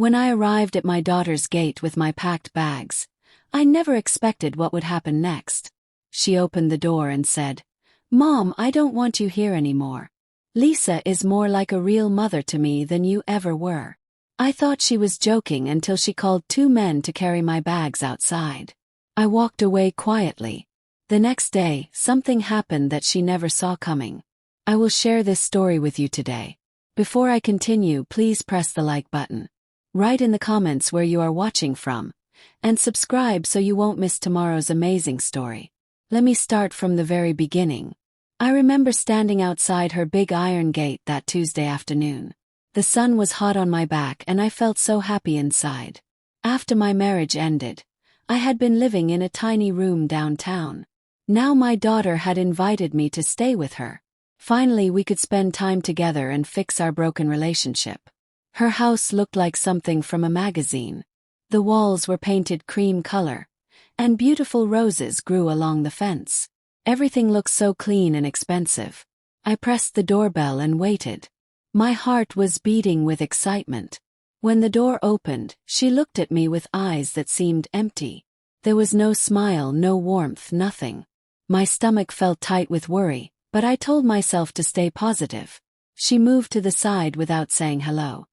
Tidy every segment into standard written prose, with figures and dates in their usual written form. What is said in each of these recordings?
When I arrived at my daughter's gate with my packed bags, I never expected what would happen next. She opened the door and said, "Mom, I don't want you here anymore. Lisa is more like a real mother to me than you ever were." I thought she was joking until she called 2 men to carry my bags outside. I walked away quietly. The next day, something happened that she never saw coming. I will share this story with you today. Before I continue, please press the like button. Write in the comments where you are watching from, and subscribe so you won't miss tomorrow's amazing story. Let me start from the very beginning. I remember standing outside her big iron gate that Tuesday afternoon. The sun was hot on my back and I felt so happy inside. After my marriage ended, I had been living in a tiny room downtown. Now my daughter had invited me to stay with her. Finally, we could spend time together and fix our broken relationship. Her house looked like something from a magazine. The walls were painted cream color, and beautiful roses grew along the fence. Everything looked so clean and expensive. I pressed the doorbell and waited. My heart was beating with excitement. When the door opened, she looked at me with eyes that seemed empty. There was no smile, no warmth, nothing. My stomach felt tight with worry, but I told myself to stay positive. She moved to the side without saying hello.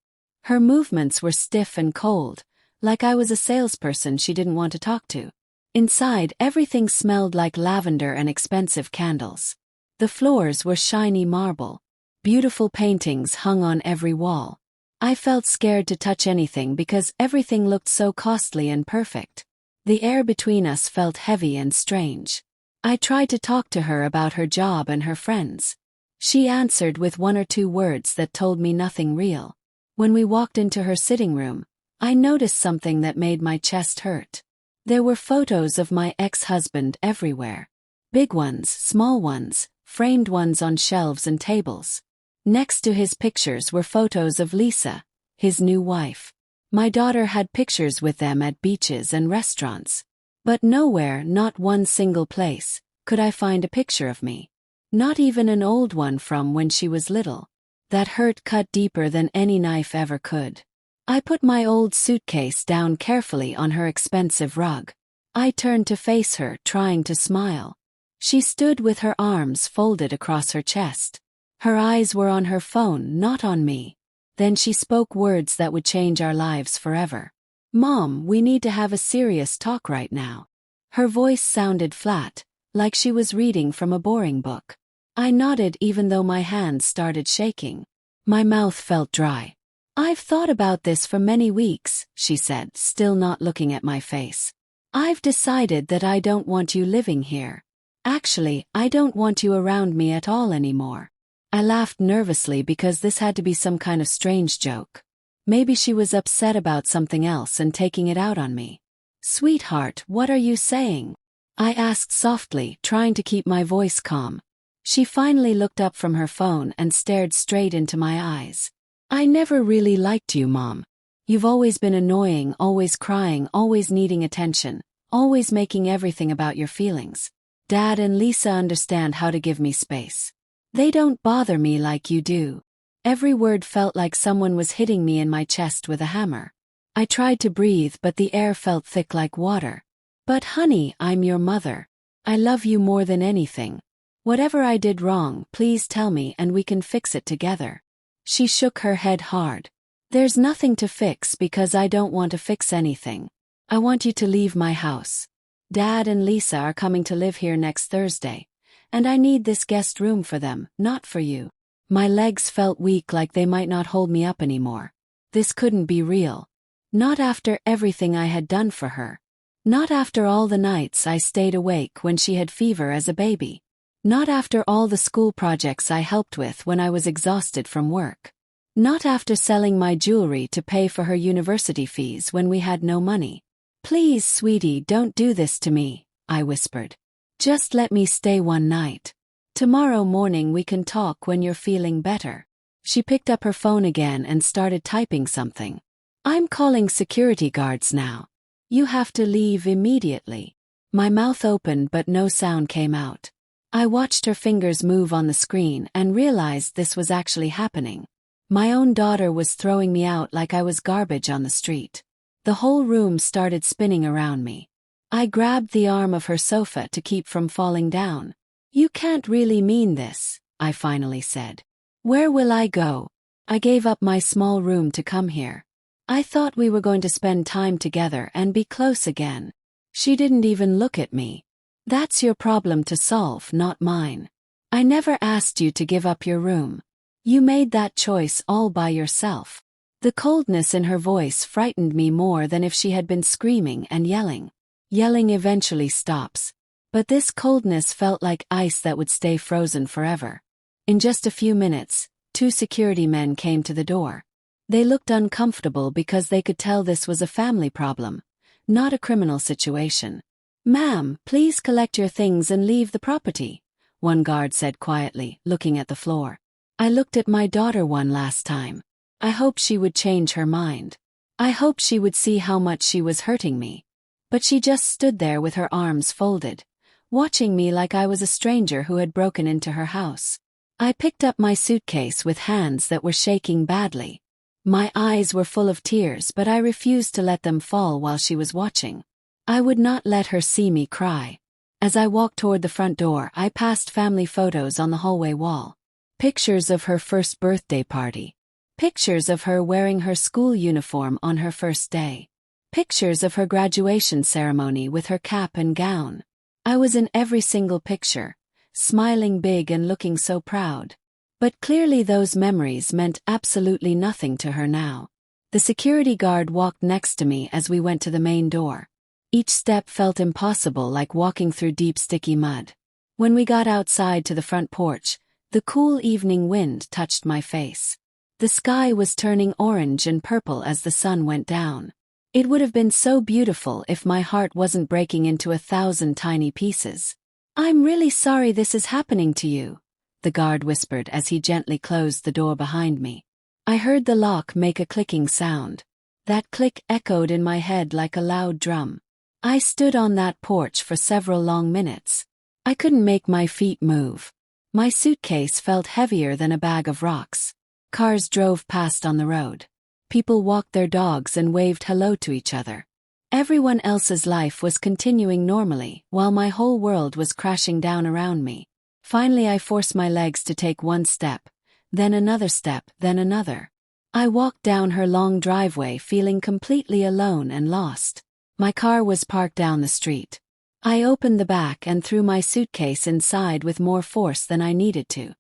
Her movements were stiff and cold, like I was a salesperson she didn't want to talk to. Inside, everything smelled like lavender and expensive candles. The floors were shiny marble. Beautiful paintings hung on every wall. I felt scared to touch anything because everything looked so costly and perfect. The air between us felt heavy and strange. I tried to talk to her about her job and her friends. She answered with 1 or 2 words that told me nothing real. When we walked into her sitting room, I noticed something that made my chest hurt. There were photos of my ex-husband everywhere. Big ones, small ones, framed ones on shelves and tables. Next to his pictures were photos of Lisa, his new wife. My daughter had pictures with them at beaches and restaurants. But nowhere, not one single place, could I find a picture of me. Not even an old one from when she was little. That hurt cut deeper than any knife ever could. I put my old suitcase down carefully on her expensive rug. I turned to face her, trying to smile. She stood with her arms folded across her chest. Her eyes were on her phone, not on me. Then she spoke words that would change our lives forever. "Mom, we need to have a serious talk right now." Her voice sounded flat, like she was reading from a boring book. I nodded even though my hands started shaking. My mouth felt dry. "I've thought about this for many weeks," she said, still not looking at my face. "I've decided that I don't want you living here. Actually, I don't want you around me at all anymore." I laughed nervously because this had to be some kind of strange joke. Maybe she was upset about something else and taking it out on me. "Sweetheart, what are you saying?" I asked softly, trying to keep my voice calm. She finally looked up from her phone and stared straight into my eyes. "I never really liked you, Mom. You've always been annoying, always crying, always needing attention, always making everything about your feelings. Dad and Lisa understand how to give me space. They don't bother me like you do." Every word felt like someone was hitting me in my chest with a hammer. I tried to breathe, but the air felt thick like water. "But honey, I'm your mother. I love you more than anything. Whatever I did wrong, please tell me and we can fix it together." She shook her head hard. "There's nothing to fix because I don't want to fix anything. I want you to leave my house. Dad and Lisa are coming to live here next Thursday, and I need this guest room for them, not for you." My legs felt weak, like they might not hold me up anymore. This couldn't be real. Not after everything I had done for her. Not after all the nights I stayed awake when she had fever as a baby. Not after all the school projects I helped with when I was exhausted from work. Not after selling my jewelry to pay for her university fees when we had no money. "Please, sweetie, don't do this to me," I whispered. "Just let me stay one night. Tomorrow morning we can talk when you're feeling better." She picked up her phone again and started typing something. "I'm calling security guards now. You have to leave immediately." My mouth opened but no sound came out. I watched her fingers move on the screen and realized this was actually happening. My own daughter was throwing me out like I was garbage on the street. The whole room started spinning around me. I grabbed the arm of her sofa to keep from falling down. "You can't really mean this," I finally said. "Where will I go? I gave up my small room to come here. I thought we were going to spend time together and be close again." She didn't even look at me. "That's your problem to solve, not mine. I never asked you to give up your room. You made that choice all by yourself." The coldness in her voice frightened me more than if she had been screaming and yelling. Yelling eventually stops, but this coldness felt like ice that would stay frozen forever. In just a few minutes, 2 security men came to the door. They looked uncomfortable because they could tell this was a family problem, not a criminal situation. "Ma'am, please collect your things and leave the property," one guard said quietly, looking at the floor. I looked at my daughter one last time. I hoped she would change her mind. I hoped she would see how much she was hurting me. But she just stood there with her arms folded, watching me like I was a stranger who had broken into her house. I picked up my suitcase with hands that were shaking badly. My eyes were full of tears, but I refused to let them fall while she was watching. I would not let her see me cry. As I walked toward the front door, I passed family photos on the hallway wall. Pictures of her first birthday party. Pictures of her wearing her school uniform on her first day. Pictures of her graduation ceremony with her cap and gown. I was in every single picture, smiling big and looking so proud. But clearly those memories meant absolutely nothing to her now. The security guard walked next to me as we went to the main door. Each step felt impossible, like walking through deep sticky mud. When we got outside to the front porch, the cool evening wind touched my face. The sky was turning orange and purple as the sun went down. It would have been so beautiful if my heart wasn't breaking into 1,000 tiny pieces. "I'm really sorry this is happening to you," the guard whispered as he gently closed the door behind me. I heard the lock make a clicking sound. That click echoed in my head like a loud drum. I stood on that porch for several long minutes. I couldn't make my feet move. My suitcase felt heavier than a bag of rocks. Cars drove past on the road. People walked their dogs and waved hello to each other. Everyone else's life was continuing normally, while my whole world was crashing down around me. Finally, I forced my legs to take one step, then another step, then another. I walked down her long driveway feeling completely alone and lost. My car was parked down the street. I opened the back and threw my suitcase inside with more force than I needed to.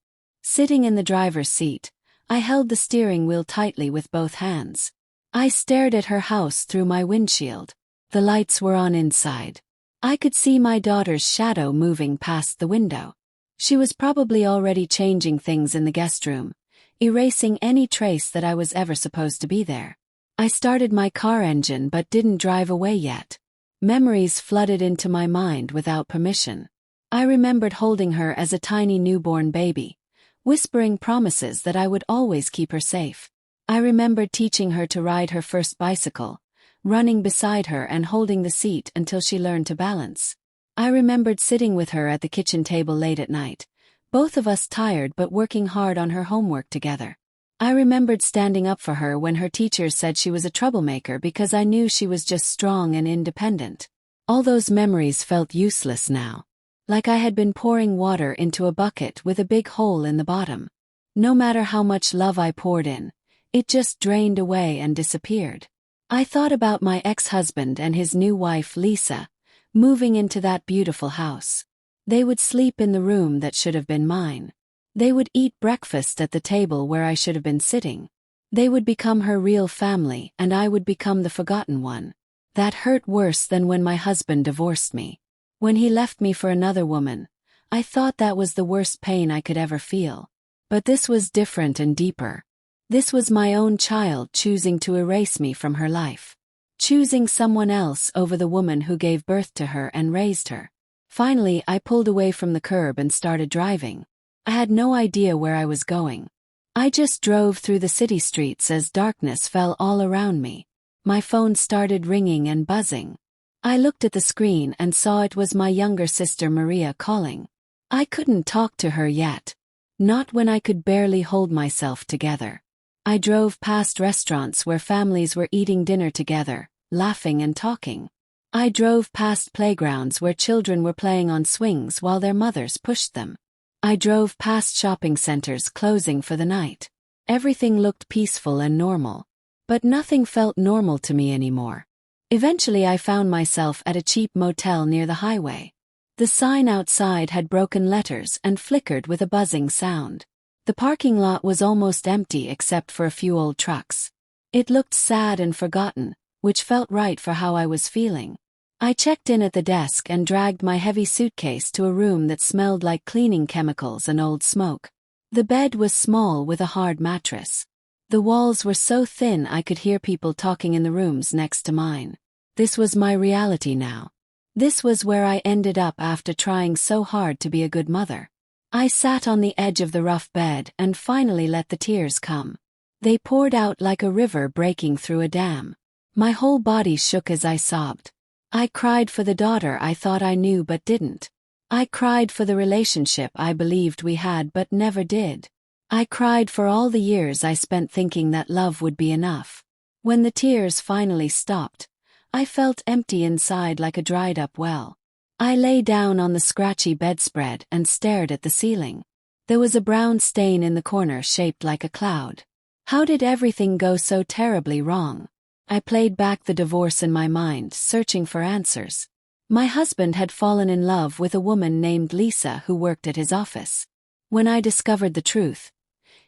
Sitting in the driver's seat, I held the steering wheel tightly with both hands. I stared at her house through my windshield. The lights were on inside. I could see my daughter's shadow moving past the window. She was probably already changing things in the guest room, erasing any trace that I was ever supposed to be there. I started my car engine but didn't drive away yet. Memories flooded into my mind without permission. I remembered holding her as a tiny newborn baby, whispering promises that I would always keep her safe. I remembered teaching her to ride her first bicycle, running beside her and holding the seat until she learned to balance. I remembered sitting with her at the kitchen table late at night, both of us tired but working hard on her homework together. I remembered standing up for her when her teachers said she was a troublemaker because I knew she was just strong and independent. All those memories felt useless now. Like I had been pouring water into a bucket with a big hole in the bottom. No matter how much love I poured in, it just drained away and disappeared. I thought about my ex-husband and his new wife Lisa, moving into that beautiful house. They would sleep in the room that should have been mine. They would eat breakfast at the table where I should have been sitting. They would become her real family and I would become the forgotten one. That hurt worse than when my husband divorced me. When he left me for another woman, I thought that was the worst pain I could ever feel. But this was different and deeper. This was my own child choosing to erase me from her life. Choosing someone else over the woman who gave birth to her and raised her. Finally, I pulled away from the curb and started driving. I had no idea where I was going. I just drove through the city streets as darkness fell all around me. My phone started ringing and buzzing. I looked at the screen and saw it was my younger sister Maria calling. I couldn't talk to her yet. Not when I could barely hold myself together. I drove past restaurants where families were eating dinner together, laughing and talking. I drove past playgrounds where children were playing on swings while their mothers pushed them. I drove past shopping centers closing for the night. Everything looked peaceful and normal. But nothing felt normal to me anymore. Eventually I found myself at a cheap motel near the highway. The sign outside had broken letters and flickered with a buzzing sound. The parking lot was almost empty except for a few old trucks. It looked sad and forgotten, which felt right for how I was feeling. I checked in at the desk and dragged my heavy suitcase to a room that smelled like cleaning chemicals and old smoke. The bed was small with a hard mattress. The walls were so thin I could hear people talking in the rooms next to mine. This was my reality now. This was where I ended up after trying so hard to be a good mother. I sat on the edge of the rough bed and finally let the tears come. They poured out like a river breaking through a dam. My whole body shook as I sobbed. I cried for the daughter I thought I knew but didn't. I cried for the relationship I believed we had but never did. I cried for all the years I spent thinking that love would be enough. When the tears finally stopped, I felt empty inside like a dried-up well. I lay down on the scratchy bedspread and stared at the ceiling. There was a brown stain in the corner shaped like a cloud. How did everything go so terribly wrong? I played back the divorce in my mind, searching for answers. My husband had fallen in love with a woman named Lisa who worked at his office. When I discovered the truth,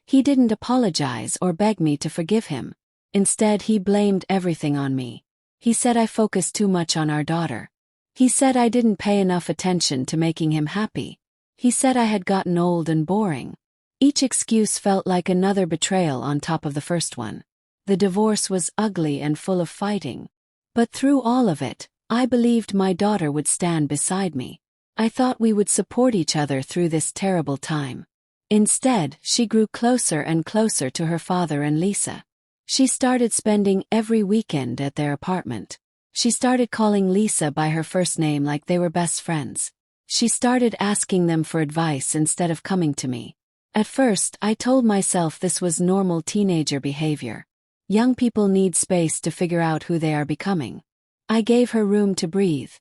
he didn't apologize or beg me to forgive him. Instead, he blamed everything on me. He said I focused too much on our daughter. He said I didn't pay enough attention to making him happy. He said I had gotten old and boring. Each excuse felt like another betrayal on top of the first one. The divorce was ugly and full of fighting. But through all of it, I believed my daughter would stand beside me. I thought we would support each other through this terrible time. Instead, she grew closer and closer to her father and Lisa. She started spending every weekend at their apartment. She started calling Lisa by her first name like they were best friends. She started asking them for advice instead of coming to me. At first, I told myself this was normal teenager behavior. Young people need space to figure out who they are becoming. I gave her room to breathe,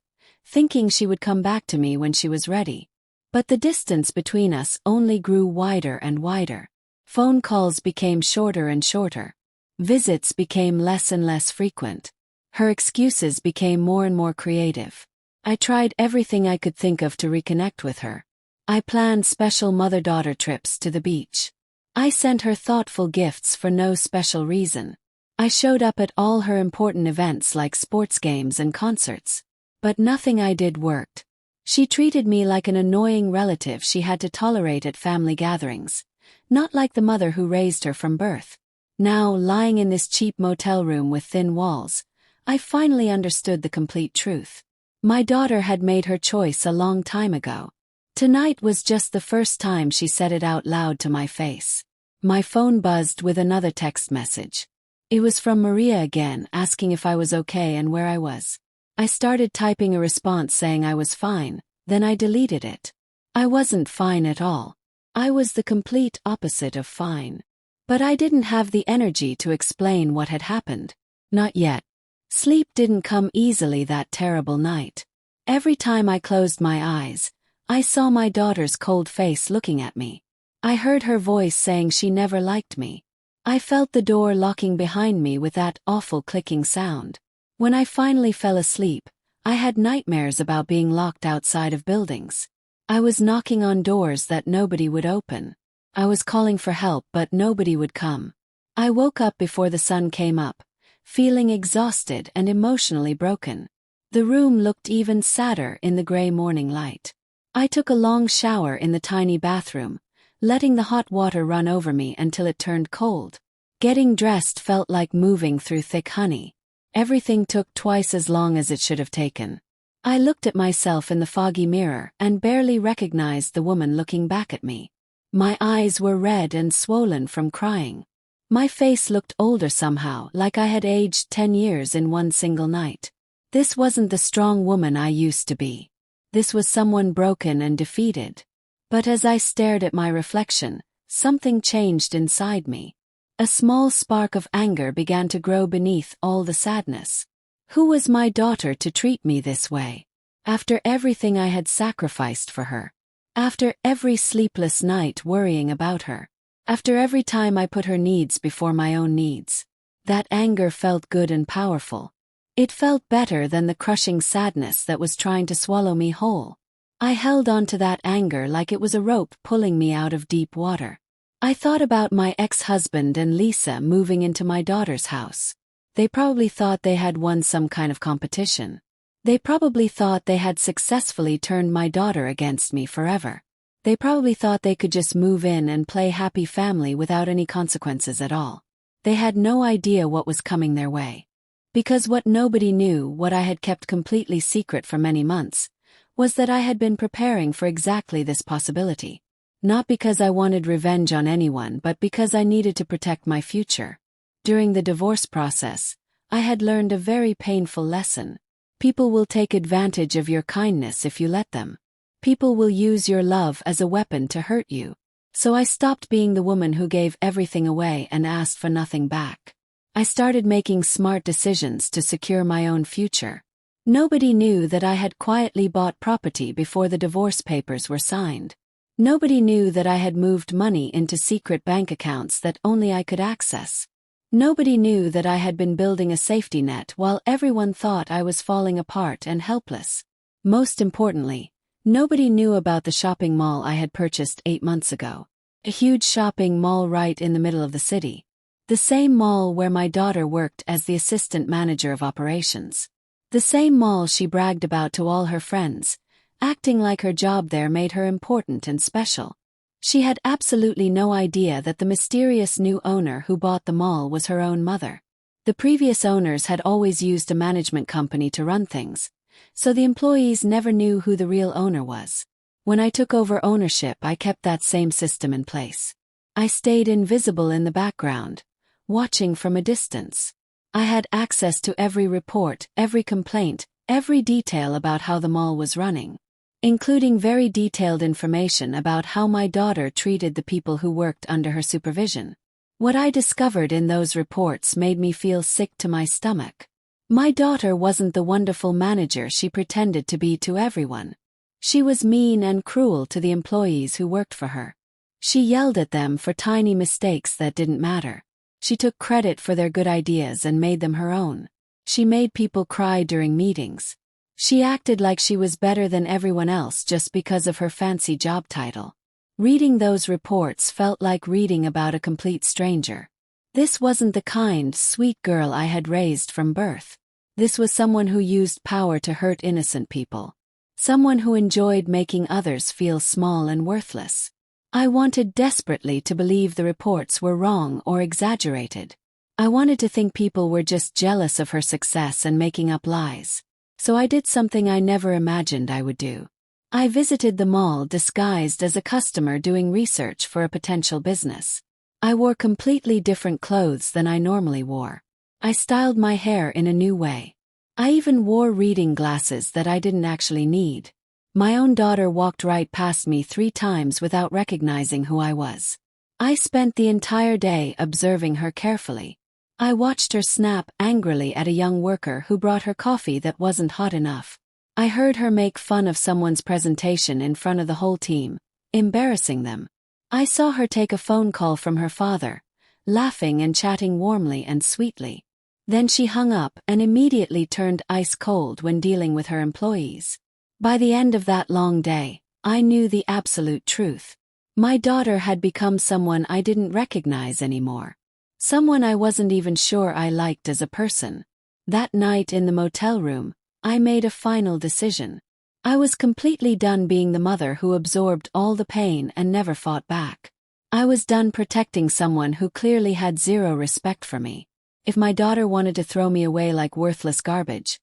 thinking she would come back to me when she was ready. But the distance between us only grew wider and wider. Phone calls became shorter and shorter. Visits became less and less frequent. Her excuses became more and more creative. I tried everything I could think of to reconnect with her. I planned special mother-daughter trips to the beach. I sent her thoughtful gifts for no special reason. I showed up at all her important events like sports games and concerts. But nothing I did worked. She treated me like an annoying relative she had to tolerate at family gatherings, not like the mother who raised her from birth. Now, lying in this cheap motel room with thin walls, I finally understood the complete truth. My daughter had made her choice a long time ago. Tonight was just the first time she said it out loud to my face. My phone buzzed with another text message. It was from Maria again, asking if I was okay and where I was. I started typing a response saying I was fine, then I deleted it. I wasn't fine at all. I was the complete opposite of fine. But I didn't have the energy to explain what had happened. Not yet. Sleep didn't come easily that terrible night. Every time I closed my eyes, I saw my daughter's cold face looking at me. I heard her voice saying she never liked me. I felt the door locking behind me with that awful clicking sound. When I finally fell asleep, I had nightmares about being locked outside of buildings. I was knocking on doors that nobody would open. I was calling for help but nobody would come. I woke up before the sun came up, feeling exhausted and emotionally broken. The room looked even sadder in the gray morning light. I took a long shower in the tiny bathroom, letting the hot water run over me until it turned cold. Getting dressed felt like moving through thick honey. Everything took twice as long as it should have taken. I looked at myself in the foggy mirror and barely recognized the woman looking back at me. My eyes were red and swollen from crying. My face looked older somehow, like I had aged 10 years in one single night. This wasn't the strong woman I used to be. This was someone broken and defeated. But as I stared at my reflection, something changed inside me. A small spark of anger began to grow beneath all the sadness. Who was my daughter to treat me this way? After everything I had sacrificed for her. After every sleepless night worrying about her. After every time I put her needs before my own needs. That anger felt good and powerful. It felt better than the crushing sadness that was trying to swallow me whole. I held on to that anger like it was a rope pulling me out of deep water. I thought about my ex-husband and Lisa moving into my daughter's house. They probably thought they had won some kind of competition. They probably thought they had successfully turned my daughter against me forever. They probably thought they could just move in and play happy family without any consequences at all. They had no idea what was coming their way. Because what nobody knew, what I had kept completely secret for many months, was that I had been preparing for exactly this possibility. Not because I wanted revenge on anyone, but because I needed to protect my future. During the divorce process, I had learned a very painful lesson. People will take advantage of your kindness if you let them. People will use your love as a weapon to hurt you. So I stopped being the woman who gave everything away and asked for nothing back. I started making smart decisions to secure my own future. Nobody knew that I had quietly bought property before the divorce papers were signed. Nobody knew that I had moved money into secret bank accounts that only I could access. Nobody knew that I had been building a safety net while everyone thought I was falling apart and helpless. Most importantly, nobody knew about the shopping mall I had purchased 8 months ago. A huge shopping mall right in the middle of the city. The same mall where my daughter worked as the assistant manager of operations. The same mall she bragged about to all her friends, acting like her job there made her important and special. She had absolutely no idea that the mysterious new owner who bought the mall was her own mother. The previous owners had always used a management company to run things, so the employees never knew who the real owner was. When I took over ownership, I kept that same system in place. I stayed invisible in the background, watching from a distance. I had access to every report, every complaint, every detail about how the mall was running, including very detailed information about how my daughter treated the people who worked under her supervision. What I discovered in those reports made me feel sick to my stomach. My daughter wasn't the wonderful manager she pretended to be to everyone. She was mean and cruel to the employees who worked for her. She yelled at them for tiny mistakes that didn't matter. She took credit for their good ideas and made them her own. She made people cry during meetings. She acted like she was better than everyone else just because of her fancy job title. Reading those reports felt like reading about a complete stranger. This wasn't the kind, sweet girl I had raised from birth. This was someone who used power to hurt innocent people. Someone who enjoyed making others feel small and worthless. I wanted desperately to believe the reports were wrong or exaggerated. I wanted to think people were just jealous of her success and making up lies. So I did something I never imagined I would do. I visited the mall disguised as a customer doing research for a potential business. I wore completely different clothes than I normally wore. I styled my hair in a new way. I even wore reading glasses that I didn't actually need. My own daughter walked right past me 3 times without recognizing who I was. I spent the entire day observing her carefully. I watched her snap angrily at a young worker who brought her coffee that wasn't hot enough. I heard her make fun of someone's presentation in front of the whole team, embarrassing them. I saw her take a phone call from her father, laughing and chatting warmly and sweetly. Then she hung up and immediately turned ice cold when dealing with her employees. By the end of that long day, I knew the absolute truth. My daughter had become someone I didn't recognize anymore. Someone I wasn't even sure I liked as a person. That night in the motel room, I made a final decision. I was completely done being the mother who absorbed all the pain and never fought back. I was done protecting someone who clearly had zero respect for me. If my daughter wanted to throw me away like worthless garbage,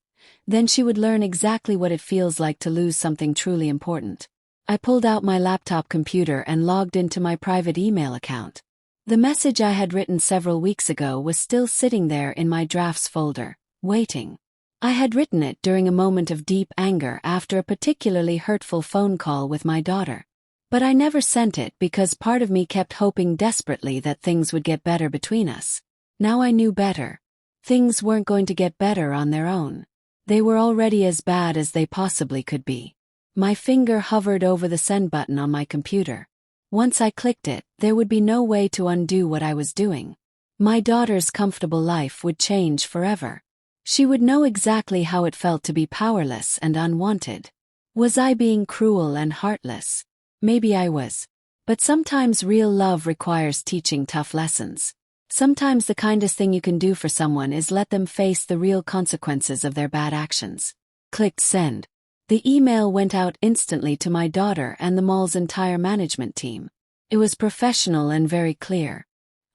then she would learn exactly what it feels like to lose something truly important. I pulled out my laptop computer and logged into my private email account. The message I had written several weeks ago was still sitting there in my drafts folder, waiting. I had written it during a moment of deep anger after a particularly hurtful phone call with my daughter. But I never sent it because part of me kept hoping desperately that things would get better between us. Now I knew better. Things weren't going to get better on their own. They were already as bad as they possibly could be. My finger hovered over the send button on my computer. Once I clicked it, there would be no way to undo what I was doing. My daughter's comfortable life would change forever. She would know exactly how it felt to be powerless and unwanted. Was I being cruel and heartless? Maybe I was. But sometimes real love requires teaching tough lessons. Sometimes the kindest thing you can do for someone is let them face the real consequences of their bad actions. Clicked send. The email went out instantly to my daughter and the mall's entire management team. It was professional and very clear.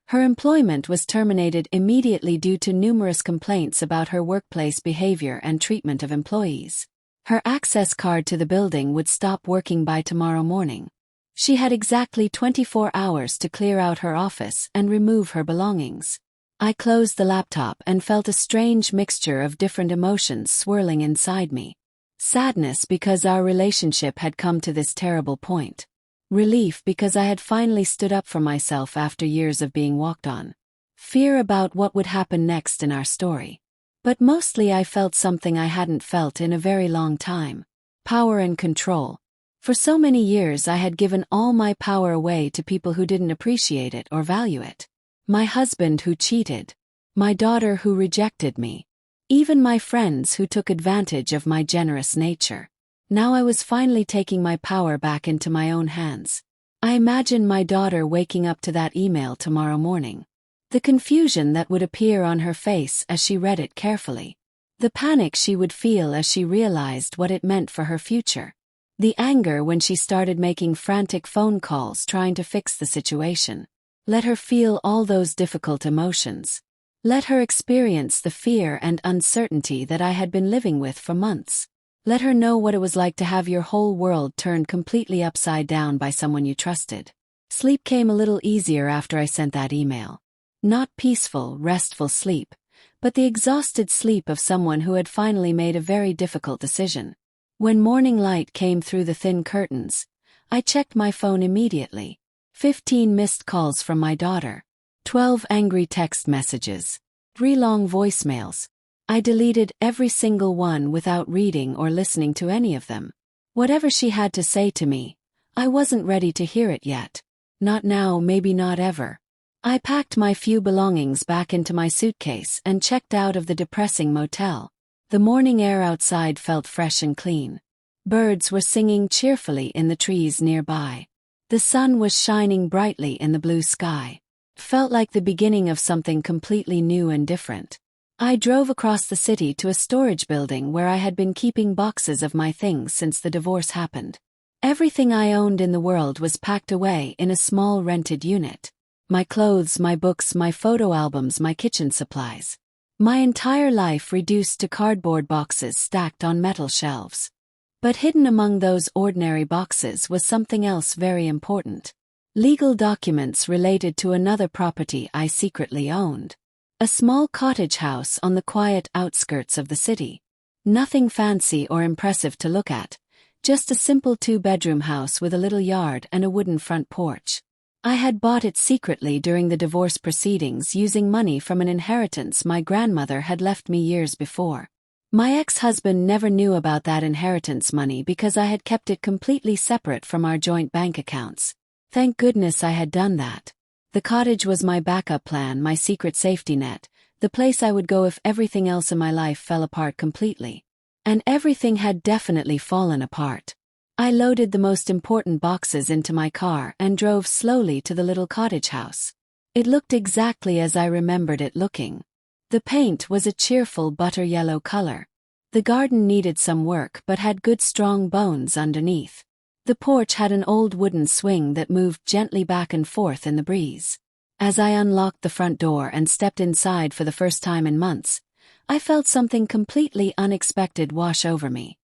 Her employment was terminated immediately due to numerous complaints about her workplace behavior and treatment of employees. Her access card to the building would stop working by tomorrow morning. She had exactly 24 hours to clear out her office and remove her belongings. I closed the laptop and felt a strange mixture of different emotions swirling inside me. Sadness because our relationship had come to this terrible point. Relief because I had finally stood up for myself after years of being walked on. Fear about what would happen next in our story. But mostly I felt something I hadn't felt in a very long time. Power and control. For so many years I had given all my power away to people who didn't appreciate it or value it. My husband who cheated. My daughter who rejected me. Even my friends who took advantage of my generous nature. Now I was finally taking my power back into my own hands. I imagined my daughter waking up to that email tomorrow morning. The confusion that would appear on her face as she read it carefully. The panic she would feel as she realized what it meant for her future. The anger when she started making frantic phone calls trying to fix the situation. Let her feel all those difficult emotions. Let her experience the fear and uncertainty that I had been living with for months. Let her know what it was like to have your whole world turned completely upside down by someone you trusted. Sleep came a little easier after I sent that email. Not peaceful, restful sleep, but the exhausted sleep of someone who had finally made a very difficult decision. When morning light came through the thin curtains, I checked my phone immediately. 15 missed calls from my daughter. 12 angry text messages. 3 long voicemails. I deleted every single one without reading or listening to any of them. Whatever she had to say to me, I wasn't ready to hear it yet. Not now, maybe not ever. I packed my few belongings back into my suitcase and checked out of the depressing motel. The morning air outside felt fresh and clean. Birds were singing cheerfully in the trees nearby. The sun was shining brightly in the blue sky. It felt like the beginning of something completely new and different. I drove across the city to a storage building where I had been keeping boxes of my things since the divorce happened. Everything I owned in the world was packed away in a small rented unit. My clothes, my books, my photo albums, my kitchen supplies. My entire life reduced to cardboard boxes stacked on metal shelves. But hidden among those ordinary boxes was something else very important. Legal documents related to another property I secretly owned. A small cottage house on the quiet outskirts of the city. Nothing fancy or impressive to look at, just a simple 2-bedroom house with a little yard and a wooden front porch. I had bought it secretly during the divorce proceedings using money from an inheritance my grandmother had left me years before. My ex-husband never knew about that inheritance money because I had kept it completely separate from our joint bank accounts. Thank goodness I had done that. The cottage was my backup plan, my secret safety net, the place I would go if everything else in my life fell apart completely. And everything had definitely fallen apart. I loaded the most important boxes into my car and drove slowly to the little cottage house. It looked exactly as I remembered it looking. The paint was a cheerful butter yellow color. The garden needed some work but had good strong bones underneath. The porch had an old wooden swing that moved gently back and forth in the breeze. As I unlocked the front door and stepped inside for the first time in months, I felt something completely unexpected wash over me.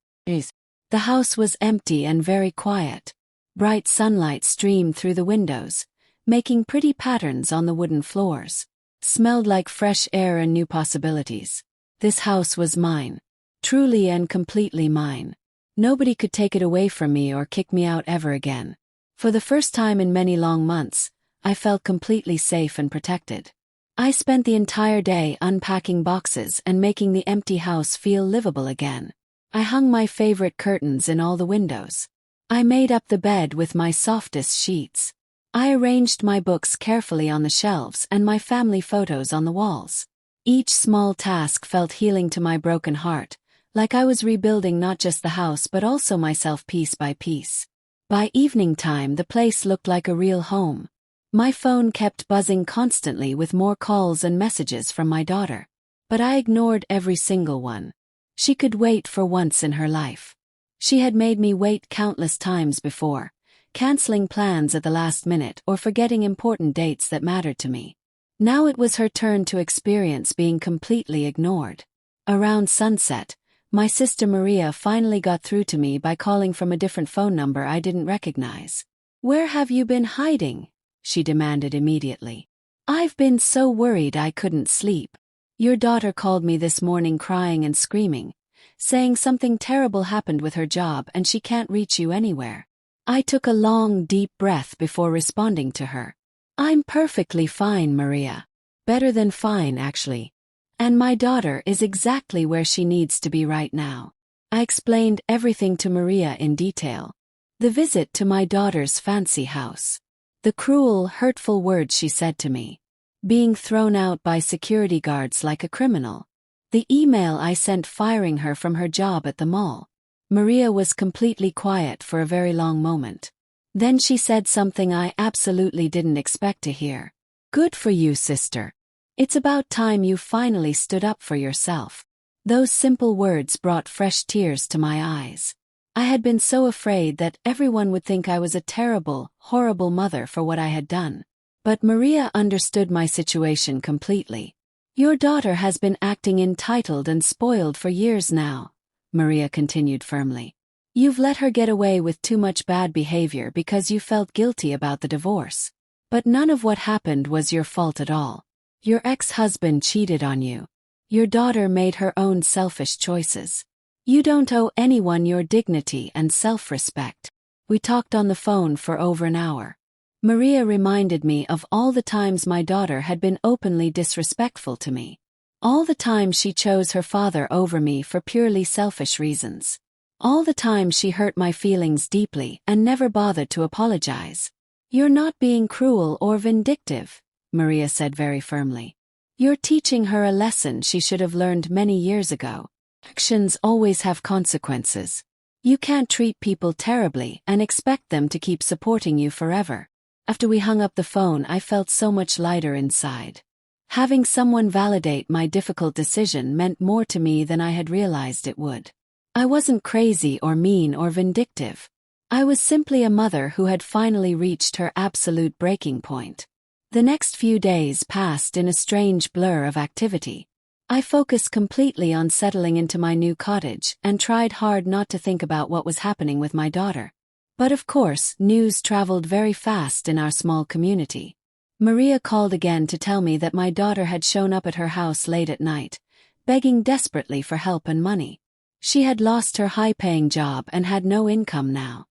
The house was empty and very quiet. Bright sunlight streamed through the windows, making pretty patterns on the wooden floors. Smelled like fresh air and new possibilities. This house was mine. Truly and completely mine. Nobody could take it away from me or kick me out ever again. For the first time in many long months, I felt completely safe and protected. I spent the entire day unpacking boxes and making the empty house feel livable again. I hung my favorite curtains in all the windows. I made up the bed with my softest sheets. I arranged my books carefully on the shelves and my family photos on the walls. Each small task felt healing to my broken heart, like I was rebuilding not just the house but also myself piece by piece. By evening time, the place looked like a real home. My phone kept buzzing constantly with more calls and messages from my daughter. But I ignored every single one. She could wait for once in her life. She had made me wait countless times before, canceling plans at the last minute or forgetting important dates that mattered to me. Now it was her turn to experience being completely ignored. Around sunset, my sister Maria finally got through to me by calling from a different phone number I didn't recognize. "Where have you been hiding?" she demanded immediately. "I've been so worried I couldn't sleep. Your daughter called me this morning crying and screaming, saying something terrible happened with her job and she can't reach you anywhere." I took a long, deep breath before responding to her. "I'm perfectly fine, Maria. Better than fine, actually. And my daughter is exactly where she needs to be right now." I explained everything to Maria in detail. The visit to my daughter's fancy house. The cruel, hurtful words she said to me. Being thrown out by security guards like a criminal. The email I sent firing her from her job at the mall. Maria was completely quiet for a very long moment. Then she said something I absolutely didn't expect to hear. "Good for you, sister. It's about time you finally stood up for yourself." Those simple words brought fresh tears to my eyes. I had been so afraid that everyone would think I was a terrible, horrible mother for what I had done. But Maria understood my situation completely. "Your daughter has been acting entitled and spoiled for years now," Maria continued firmly. "You've let her get away with too much bad behavior because you felt guilty about the divorce. But none of what happened was your fault at all. Your ex-husband cheated on you. Your daughter made her own selfish choices. You don't owe anyone your dignity and self-respect." We talked on the phone for over an hour. Maria reminded me of all the times my daughter had been openly disrespectful to me. All the time she chose her father over me for purely selfish reasons. All the time she hurt my feelings deeply and never bothered to apologize. "You're not being cruel or vindictive," Maria said very firmly. "You're teaching her a lesson she should have learned many years ago. Actions always have consequences. You can't treat people terribly and expect them to keep supporting you forever." After we hung up the phone, I felt so much lighter inside. Having someone validate my difficult decision meant more to me than I had realized it would. I wasn't crazy or mean or vindictive. I was simply a mother who had finally reached her absolute breaking point. The next few days passed in a strange blur of activity. I focused completely on settling into my new cottage and tried hard not to think about what was happening with my daughter. But of course, news traveled very fast in our small community. Maria called again to tell me that my daughter had shown up at her house late at night, begging desperately for help and money. She had lost her high-paying job and had no income now.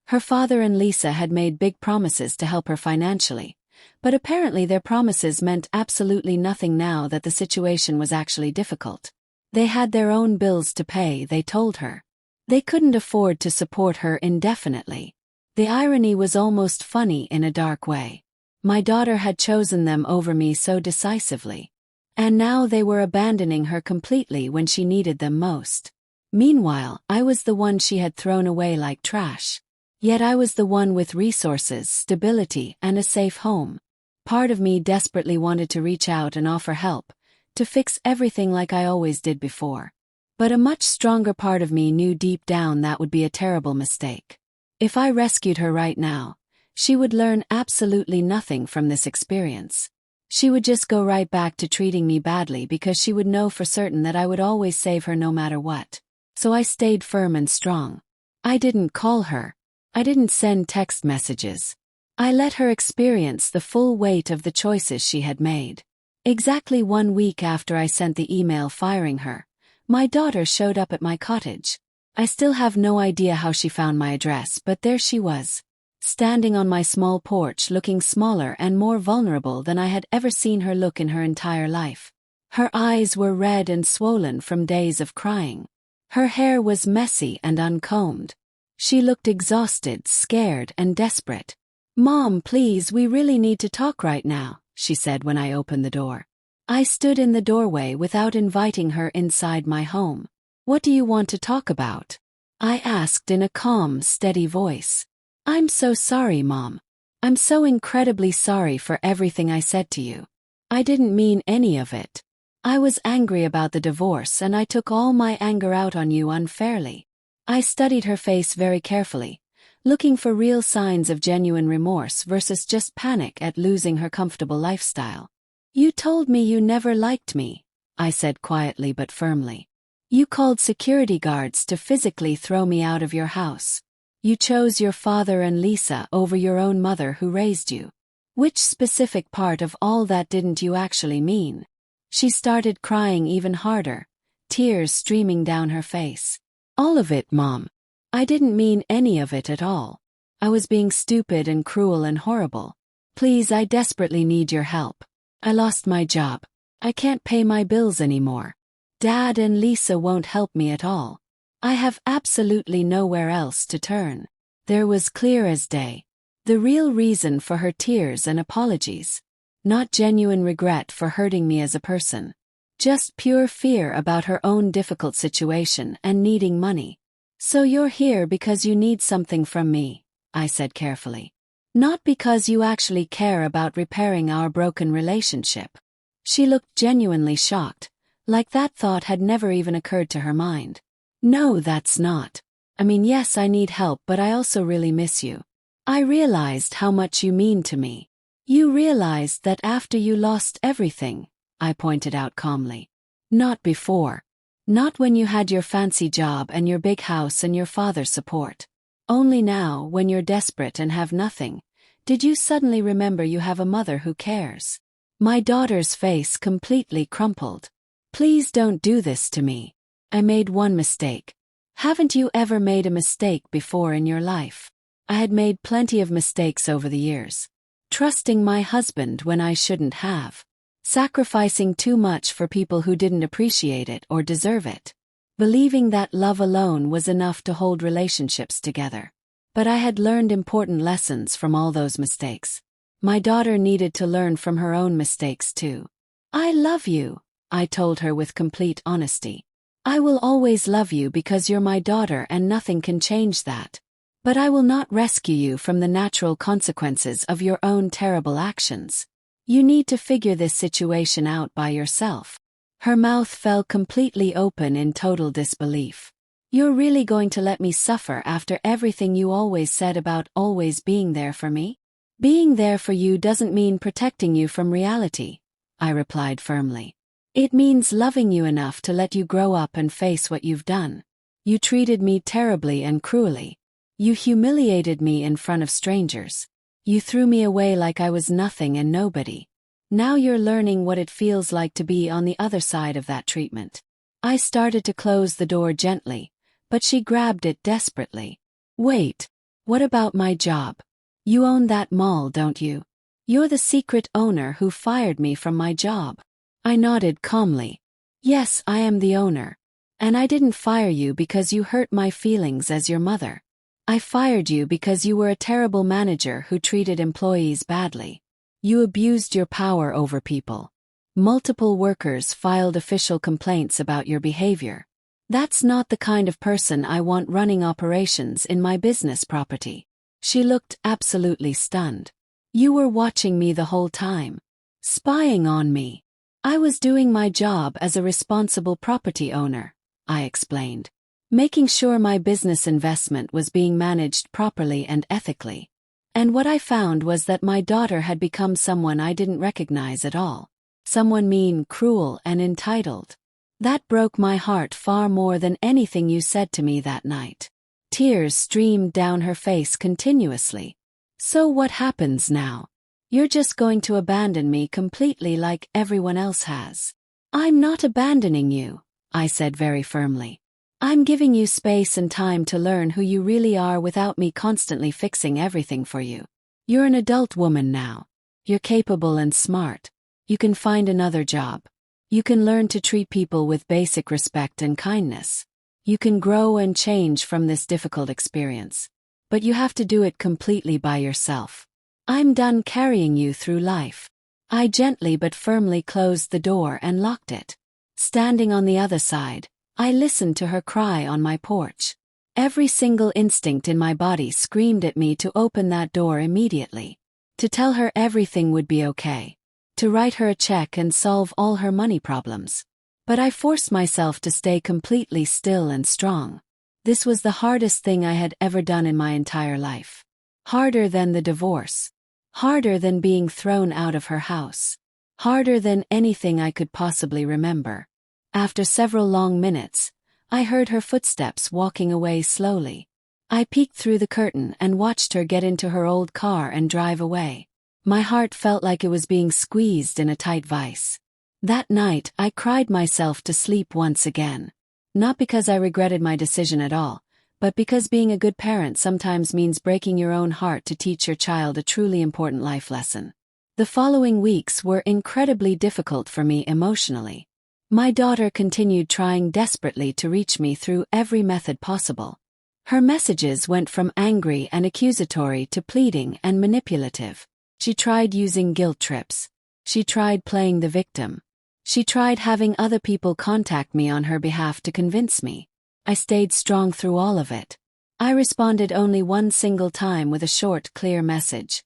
Her father and Lisa had made big promises to help her financially, but apparently their promises meant absolutely nothing now that the situation was actually difficult. They had their own bills to pay, they told her. They couldn't afford to support her indefinitely. The irony was almost funny in a dark way. My daughter had chosen them over me so decisively. And now they were abandoning her completely when she needed them most. Meanwhile, I was the one she had thrown away like trash. Yet I was the one with resources, stability, and a safe home. Part of me desperately wanted to reach out and offer help, to fix everything like I always did before. But a much stronger part of me knew deep down that would be a terrible mistake. If I rescued her right now, she would learn absolutely nothing from this experience. She would just go right back to treating me badly because she would know for certain that I would always save her no matter what. So I stayed firm and strong. I didn't call her. I didn't send text messages. I let her experience the full weight of the choices she had made. Exactly 1 week after I sent the email firing her, my daughter showed up at my cottage. I still have no idea how she found my address, but there she was. standing on my small porch looking smaller and more vulnerable than I had ever seen her look in her entire life. Her eyes were red and swollen from days of crying. Her hair was messy and uncombed. She looked exhausted, scared, and desperate. "Mom, please, we really need to talk right now," she said when I opened the door. I stood in the doorway without inviting her inside my home. "What do you want to talk about?" I asked in a calm, steady voice. "I'm so sorry, Mom. I'm so incredibly sorry for everything I said to you. I didn't mean any of it. I was angry about the divorce and I took all my anger out on you unfairly." I studied her face very carefully, looking for real signs of genuine remorse versus just panic at losing her comfortable lifestyle. "You told me you never liked me," I said quietly but firmly. "You called security guards to physically throw me out of your house. You chose your father and Lisa over your own mother who raised you. Which specific part of all that didn't you actually mean?" She started crying even harder, tears streaming down her face. "All of it, Mom. I didn't mean any of it at all. I was being stupid and cruel and horrible. Please, I desperately need your help. I lost my job. I can't pay my bills anymore. Dad and Lisa won't help me at all. I have absolutely nowhere else to turn." There was clear as day the real reason for her tears and apologies. Not genuine regret for hurting me as a person. Just pure fear about her own difficult situation and needing money. "So you're here because you need something from me," I said carefully. "Not because you actually care about repairing our broken relationship." She looked genuinely shocked, like that thought had never even occurred to her mind. "No, that's not. I mean, yes, I need help, but I also really miss you. I realized how much you mean to me." "You realized that after you lost everything," I pointed out calmly. "Not before. Not when you had your fancy job and your big house and your father's support. Only now, when you're desperate and have nothing, did you suddenly remember you have a mother who cares." My daughter's face completely crumpled. "Please don't do this to me. I made one mistake." "Haven't you ever made a mistake before in your life?" I had made plenty of mistakes over the years. Trusting my husband when I shouldn't have. Sacrificing too much for people who didn't appreciate it or deserve it. Believing that love alone was enough to hold relationships together. But I had learned important lessons from all those mistakes. My daughter needed to learn from her own mistakes too. "I love you," I told her with complete honesty. "I will always love you because you're my daughter and nothing can change that. But I will not rescue you from the natural consequences of your own terrible actions. You need to figure this situation out by yourself." Her mouth fell completely open in total disbelief. "You're really going to let me suffer after everything you always said about always being there for me?" "Being there for you doesn't mean protecting you from reality," I replied firmly. "It means loving you enough to let you grow up and face what you've done. You treated me terribly and cruelly. You humiliated me in front of strangers. You threw me away like I was nothing and nobody. Now you're learning what it feels like to be on the other side of that treatment." I started to close the door gently, but she grabbed it desperately. "Wait, what about my job? You own that mall, don't you? You're the secret owner who fired me from my job." I nodded calmly. "Yes, I am the owner. And I didn't fire you because you hurt my feelings as your mother. I fired you because you were a terrible manager who treated employees badly. You abused your power over people. Multiple workers filed official complaints about your behavior. That's not the kind of person I want running operations in my business property." She looked absolutely stunned. "You were watching me the whole time. Spying on me." "I was doing my job as a responsible property owner," I explained. "Making sure my business investment was being managed properly and ethically. And what I found was that my daughter had become someone I didn't recognize at all. Someone mean, cruel, and entitled. That broke my heart far more than anything you said to me that night." Tears streamed down her face continuously. "So what happens now? You're just going to abandon me completely like everyone else has?" "I'm not abandoning you," I said very firmly. I'm giving you space and time to learn who you really are without me constantly fixing everything for you. You're an adult woman now. You're capable and smart. You can find another job. You can learn to treat people with basic respect and kindness. You can grow and change from this difficult experience. But you have to do it completely by yourself. I'm done carrying you through life. I gently but firmly closed the door and locked it. Standing on the other side, I listened to her cry on my porch. Every single instinct in my body screamed at me to open that door immediately. To tell her everything would be okay. To write her a check and solve all her money problems. But I forced myself to stay completely still and strong. This was the hardest thing I had ever done in my entire life. Harder than the divorce. Harder than being thrown out of her house. Harder than anything I could possibly remember. After several long minutes, I heard her footsteps walking away slowly. I peeked through the curtain and watched her get into her old car and drive away. My heart felt like it was being squeezed in a tight vice. That night, I cried myself to sleep once again. Not because I regretted my decision at all, but because being a good parent sometimes means breaking your own heart to teach your child a truly important life lesson. The following weeks were incredibly difficult for me emotionally. My daughter continued trying desperately to reach me through every method possible. Her messages went from angry and accusatory to pleading and manipulative. She tried using guilt trips. She tried playing the victim. She tried having other people contact me on her behalf to convince me. I stayed strong through all of it. I responded only one single time with a short, clear message.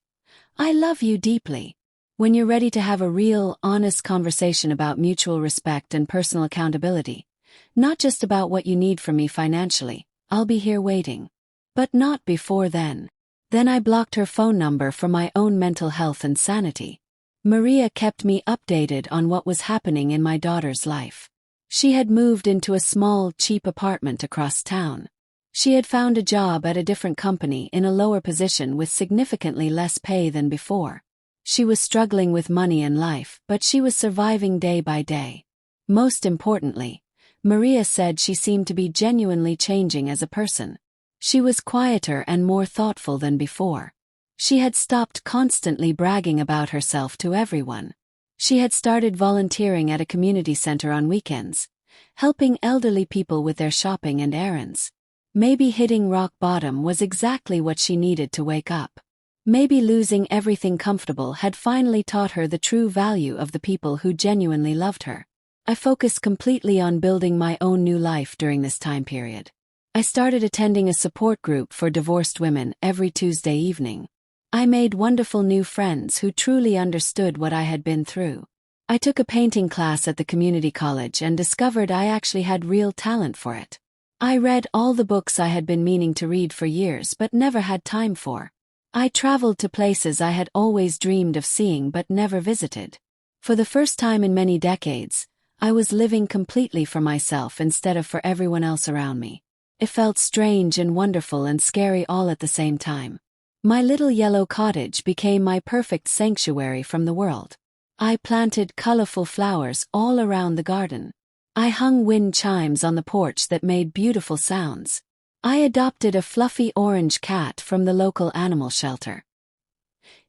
I love you deeply. When you're ready to have a real, honest conversation about mutual respect and personal accountability, not just about what you need from me financially, I'll be here waiting. But not before then. Then I blocked her phone number for my own mental health and sanity. Maria kept me updated on what was happening in my daughter's life. She had moved into a small, cheap apartment across town. She had found a job at a different company in a lower position with significantly less pay than before. She was struggling with money and life, but she was surviving day by day. Most importantly, Maria said she seemed to be genuinely changing as a person. She was quieter and more thoughtful than before. She had stopped constantly bragging about herself to everyone. She had started volunteering at a community center on weekends, helping elderly people with their shopping and errands. Maybe hitting rock bottom was exactly what she needed to wake up. Maybe losing everything comfortable had finally taught her the true value of the people who genuinely loved her. I focused completely on building my own new life during this time period. I started attending a support group for divorced women every Tuesday evening. I made wonderful new friends who truly understood what I had been through. I took a painting class at the community college and discovered I actually had real talent for it. I read all the books I had been meaning to read for years but never had time for. I traveled to places I had always dreamed of seeing but never visited. For the first time in many decades, I was living completely for myself instead of for everyone else around me. It felt strange and wonderful and scary all at the same time. My little yellow cottage became my perfect sanctuary from the world. I planted colorful flowers all around the garden. I hung wind chimes on the porch that made beautiful sounds. I adopted a fluffy orange cat from the local animal shelter.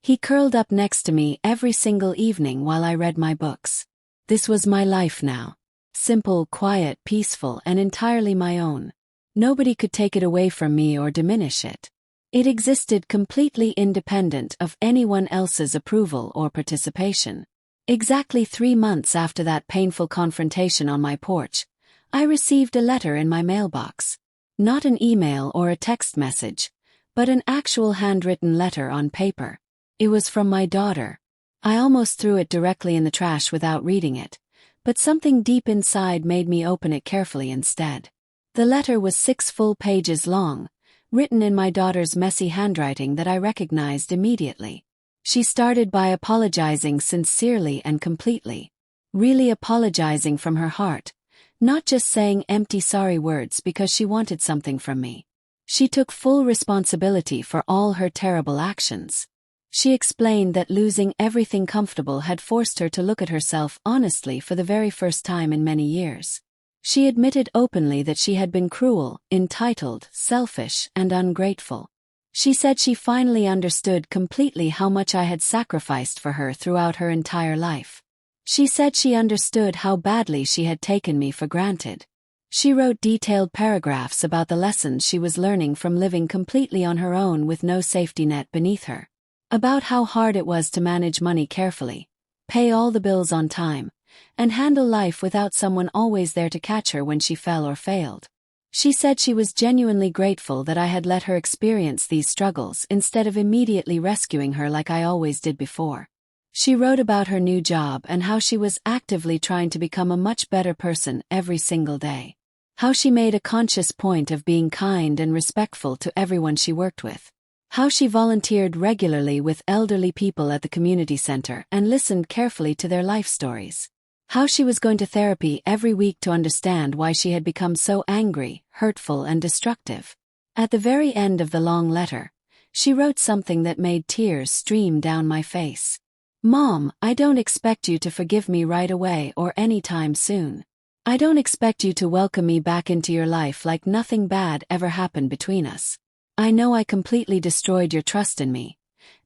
He curled up next to me every single evening while I read my books. This was my life now. Simple, quiet, peaceful, and entirely my own. Nobody could take it away from me or diminish it. It existed completely independent of anyone else's approval or participation. Exactly 3 months after that painful confrontation on my porch, I received a letter in my mailbox. Not an email or a text message, but an actual handwritten letter on paper. It was from my daughter. I almost threw it directly in the trash without reading it, but something deep inside made me open it carefully instead. The letter was 6 full pages long, written in my daughter's messy handwriting that I recognized immediately. She started by apologizing sincerely and completely. Really apologizing from her heart, not just saying empty sorry words because she wanted something from me. She took full responsibility for all her terrible actions. She explained that losing everything comfortable had forced her to look at herself honestly for the very first time in many years. She admitted openly that she had been cruel, entitled, selfish, and ungrateful. She said she finally understood completely how much I had sacrificed for her throughout her entire life. She said she understood how badly she had taken me for granted. She wrote detailed paragraphs about the lessons she was learning from living completely on her own with no safety net beneath her. About how hard it was to manage money carefully, pay all the bills on time, and handle life without someone always there to catch her when she fell or failed. She said she was genuinely grateful that I had let her experience these struggles instead of immediately rescuing her like I always did before. She wrote about her new job and how she was actively trying to become a much better person every single day. How she made a conscious point of being kind and respectful to everyone she worked with. How she volunteered regularly with elderly people at the community center and listened carefully to their life stories. How she was going to therapy every week to understand why she had become so angry, hurtful, and destructive. At the very end of the long letter, she wrote something that made tears stream down my face. "Mom, I don't expect you to forgive me right away or anytime soon. I don't expect you to welcome me back into your life like nothing bad ever happened between us. I know I completely destroyed your trust in me,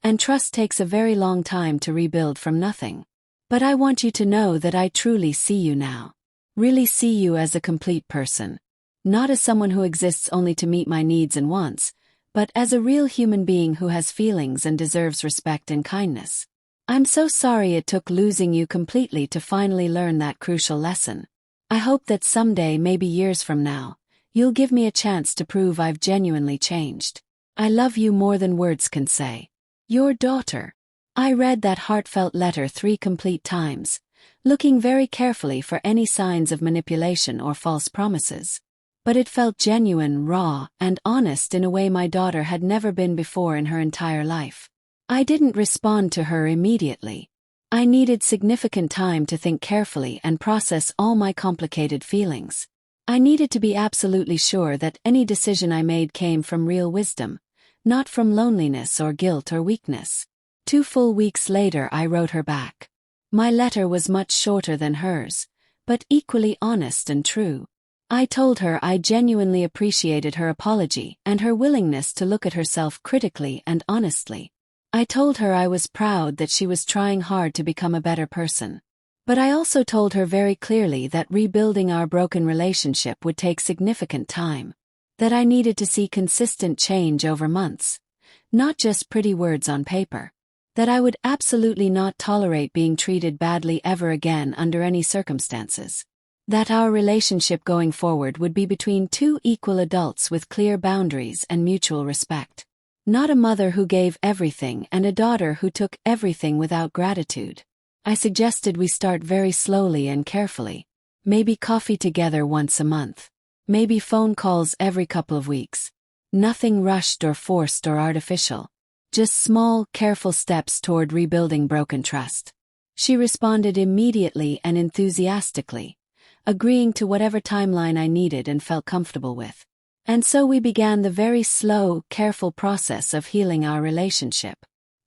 and trust takes a very long time to rebuild from nothing. But I want you to know that I truly see you now. Really see you as a complete person. Not as someone who exists only to meet my needs and wants, but as a real human being who has feelings and deserves respect and kindness. I'm so sorry it took losing you completely to finally learn that crucial lesson. I hope that someday, maybe years from now, you'll give me a chance to prove I've genuinely changed. I love you more than words can say. Your daughter." I read that heartfelt letter 3 complete times, looking very carefully for any signs of manipulation or false promises. But it felt genuine, raw, and honest in a way my daughter had never been before in her entire life. I didn't respond to her immediately. I needed significant time to think carefully and process all my complicated feelings. I needed to be absolutely sure that any decision I made came from real wisdom, not from loneliness or guilt or weakness. 2 full weeks later I wrote her back. My letter was much shorter than hers, but equally honest and true. I told her I genuinely appreciated her apology and her willingness to look at herself critically and honestly. I told her I was proud that she was trying hard to become a better person. But I also told her very clearly that rebuilding our broken relationship would take significant time. That I needed to see consistent change over months, not just pretty words on paper. That I would absolutely not tolerate being treated badly ever again under any circumstances. That our relationship going forward would be between 2 equal adults with clear boundaries and mutual respect. Not a mother who gave everything and a daughter who took everything without gratitude. I suggested we start very slowly and carefully. Maybe coffee together once a month. Maybe phone calls every couple of weeks. Nothing rushed or forced or artificial. Just small, careful steps toward rebuilding broken trust. She responded immediately and enthusiastically, agreeing to whatever timeline I needed and felt comfortable with. And so we began the very slow, careful process of healing our relationship.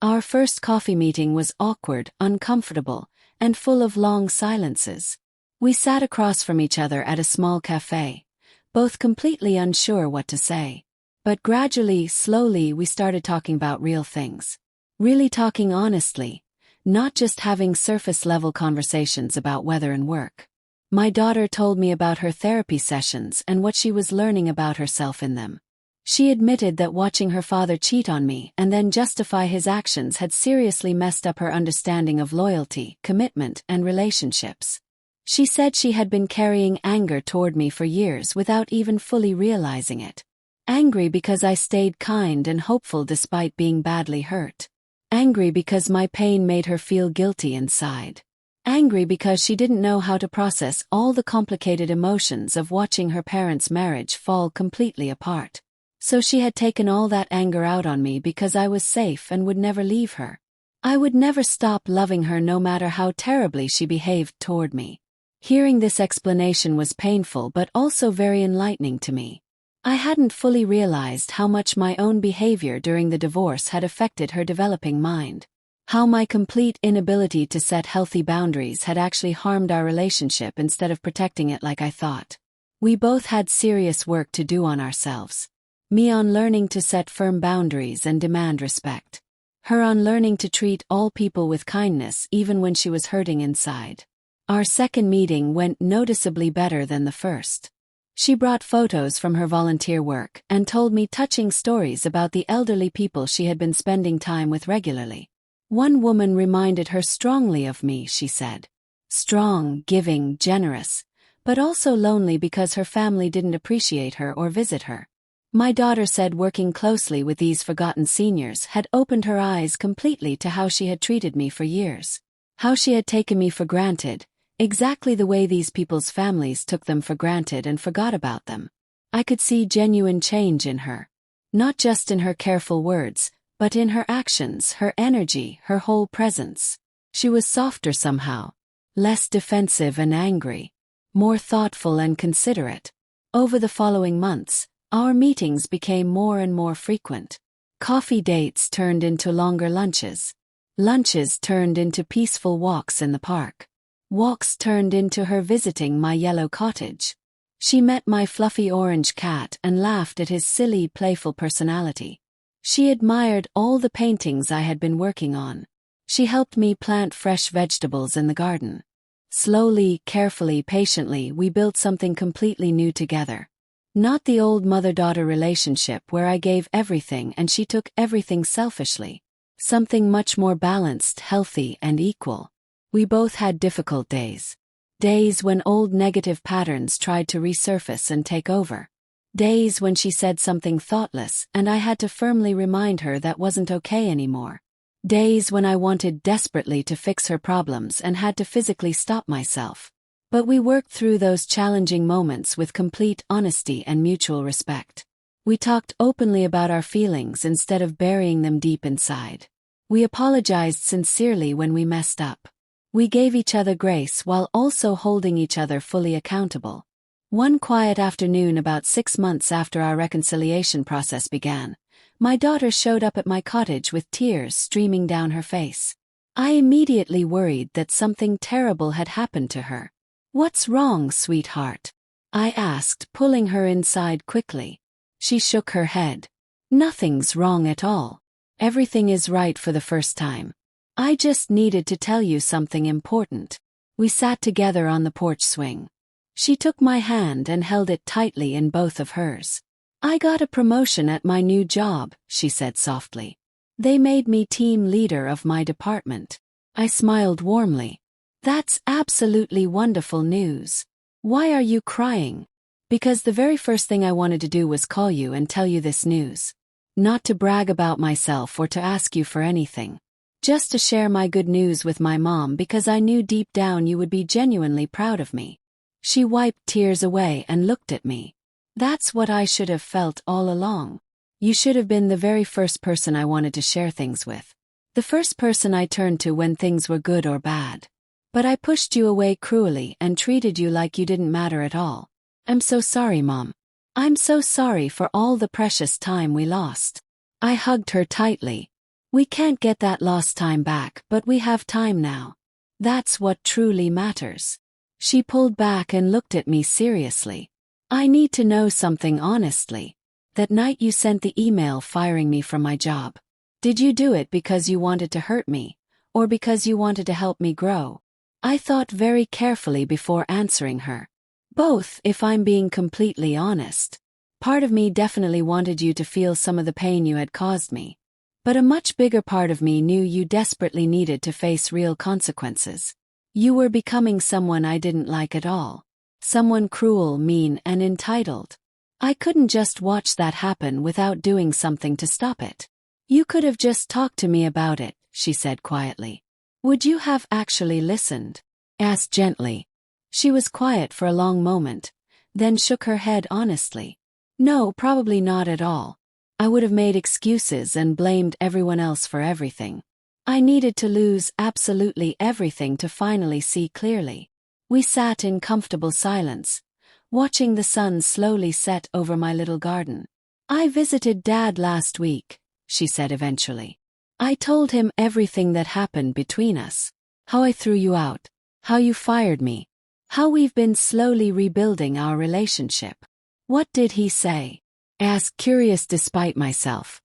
Our first coffee meeting was awkward, uncomfortable, and full of long silences. We sat across from each other at a small cafe, both completely unsure what to say. But gradually, slowly, we started talking about real things. Really talking honestly, not just having surface-level conversations about weather and work. My daughter told me about her therapy sessions and what she was learning about herself in them. She admitted that watching her father cheat on me and then justify his actions had seriously messed up her understanding of loyalty, commitment, and relationships. She said she had been carrying anger toward me for years without even fully realizing it. Angry because I stayed kind and hopeful despite being badly hurt. Angry because my pain made her feel guilty inside. Angry because she didn't know how to process all the complicated emotions of watching her parents' marriage fall completely apart. So she had taken all that anger out on me because I was safe and would never leave her. I would never stop loving her no matter how terribly she behaved toward me. Hearing this explanation was painful but also very enlightening to me. I hadn't fully realized how much my own behavior during the divorce had affected her developing mind. How my complete inability to set healthy boundaries had actually harmed our relationship instead of protecting it like I thought. We both had serious work to do on ourselves. Me on learning to set firm boundaries and demand respect. Her on learning to treat all people with kindness even when she was hurting inside. Our second meeting went noticeably better than the first. She brought photos from her volunteer work and told me touching stories about the elderly people she had been spending time with regularly. One woman reminded her strongly of me, she said. Strong, giving, generous, but also lonely because her family didn't appreciate her or visit her. My daughter said working closely with these forgotten seniors had opened her eyes completely to how she had treated me for years. How she had taken me for granted, exactly the way these people's families took them for granted and forgot about them. I could see genuine change in her. Not just in her careful words, but in her actions, her energy, her whole presence. She was softer somehow. Less defensive and angry. More thoughtful and considerate. Over the following months, our meetings became more and more frequent. Coffee dates turned into longer lunches. Lunches turned into peaceful walks in the park. Walks turned into her visiting my yellow cottage. She met my fluffy orange cat and laughed at his silly, playful personality. She admired all the paintings I had been working on. She helped me plant fresh vegetables in the garden. Slowly, carefully, patiently, we built something completely new together. Not the old mother-daughter relationship where I gave everything and she took everything selfishly. Something much more balanced, healthy, and equal. We both had difficult days. Days when old negative patterns tried to resurface and take over. Days when she said something thoughtless and I had to firmly remind her that wasn't okay anymore. Days when I wanted desperately to fix her problems and had to physically stop myself. But we worked through those challenging moments with complete honesty and mutual respect. We talked openly about our feelings instead of burying them deep inside. We apologized sincerely when we messed up. We gave each other grace while also holding each other fully accountable. One quiet afternoon about 6 months after our reconciliation process began, my daughter showed up at my cottage with tears streaming down her face. I immediately worried that something terrible had happened to her. "What's wrong, sweetheart?" I asked, pulling her inside quickly. She shook her head. "Nothing's wrong at all. Everything is right for the first time. I just needed to tell you something important." We sat together on the porch swing. She took my hand and held it tightly in both of hers. "I got a promotion at my new job," she said softly. "They made me team leader of my department." I smiled warmly. "That's absolutely wonderful news. Why are you crying?" "Because the very first thing I wanted to do was call you and tell you this news. Not to brag about myself or to ask you for anything. Just to share my good news with my mom because I knew deep down you would be genuinely proud of me." She wiped tears away and looked at me. "That's what I should have felt all along. You should have been the very first person I wanted to share things with. The first person I turned to when things were good or bad. But I pushed you away cruelly and treated you like you didn't matter at all. I'm so sorry, Mom. I'm so sorry for all the precious time we lost." I hugged her tightly. "We can't get that lost time back, but we have time now. That's what truly matters." She pulled back and looked at me seriously. "I need to know something honestly. That night you sent the email firing me from my job. Did you do it because you wanted to hurt me, or because you wanted to help me grow?" I thought very carefully before answering her. "Both, if I'm being completely honest. Part of me definitely wanted you to feel some of the pain you had caused me. But a much bigger part of me knew you desperately needed to face real consequences. You were becoming someone I didn't like at all. Someone cruel, mean, and entitled. I couldn't just watch that happen without doing something to stop it. You could have just talked to me about it," she said quietly. "Would you have actually listened?" Asked gently. She was quiet for a long moment, then shook her head honestly. "No, probably not at all. I would have made excuses and blamed everyone else for everything. I needed to lose absolutely everything to finally see clearly." We sat in comfortable silence, watching the sun slowly set over my little garden. "I visited Dad last week," she said eventually. I told him everything that happened between us. How I threw you out. How you fired me. How we've been slowly rebuilding our relationship. What did he say? I asked, curious despite myself.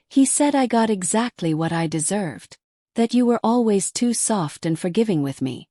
He said I got exactly what I deserved. That you were always too soft and forgiving with me.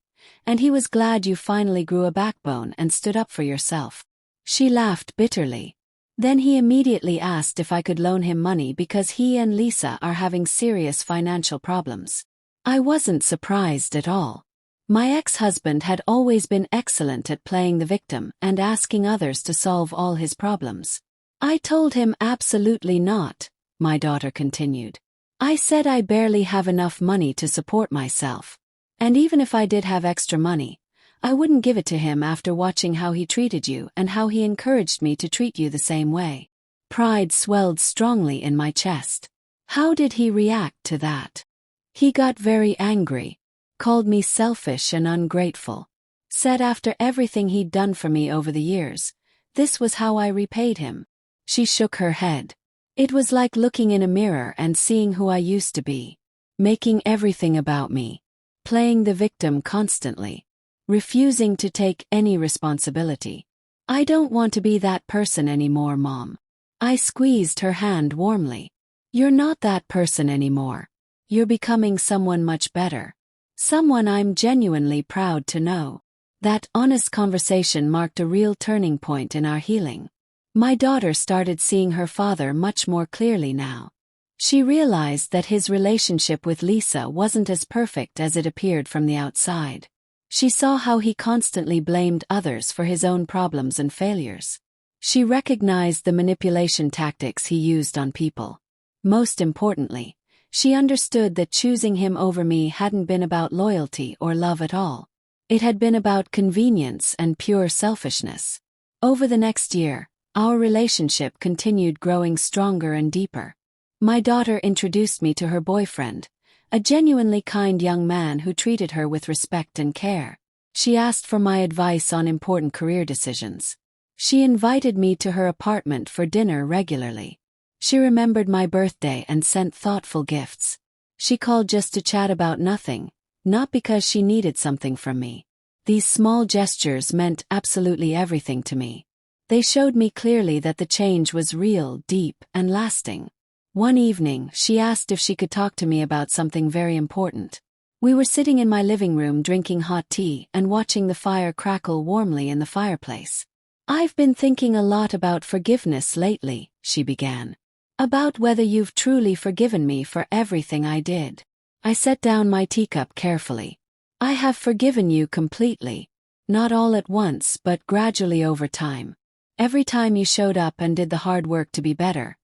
And he was glad you finally grew a backbone and stood up for yourself. She laughed bitterly. Then he immediately asked if I could loan him money because he and Lisa are having serious financial problems. I wasn't surprised at all. My ex-husband had always been excellent at playing the victim and asking others to solve all his problems. I told him absolutely not, my daughter continued. I said I barely have enough money to support myself. And even if I did have extra money, I wouldn't give it to him after watching how he treated you and how he encouraged me to treat you the same way. Pride swelled strongly in my chest. How did he react to that? He got very angry, called me selfish and ungrateful, said after everything he'd done for me over the years, this was how I repaid him. She shook her head. It was like looking in a mirror and seeing who I used to be, making everything about me, playing the victim constantly, refusing to take any responsibility. I don't want to be that person anymore, Mom. I squeezed her hand warmly. You're not that person anymore. You're becoming someone much better. Someone I'm genuinely proud to know. That honest conversation marked a real turning point in our healing. My daughter started seeing her father much more clearly now. She realized that his relationship with Lisa wasn't as perfect as it appeared from the outside. She saw how he constantly blamed others for his own problems and failures. She recognized the manipulation tactics he used on people. Most importantly, she understood that choosing him over me hadn't been about loyalty or love at all. It had been about convenience and pure selfishness. Over the next year, our relationship continued growing stronger and deeper. My daughter introduced me to her boyfriend, a genuinely kind young man who treated her with respect and care. She asked for my advice on important career decisions. She invited me to her apartment for dinner regularly. She remembered my birthday and sent thoughtful gifts. She called just to chat about nothing, not because she needed something from me. These small gestures meant absolutely everything to me. They showed me clearly that the change was real, deep, and lasting. One evening, she asked if she could talk to me about something very important. We were sitting in my living room drinking hot tea and watching the fire crackle warmly in the fireplace. I've been thinking a lot about forgiveness lately, she began. About whether you've truly forgiven me for everything I did. I set down my teacup carefully. I have forgiven you completely. Not all at once, but gradually over time. Every time you showed up and did the hard work to be better,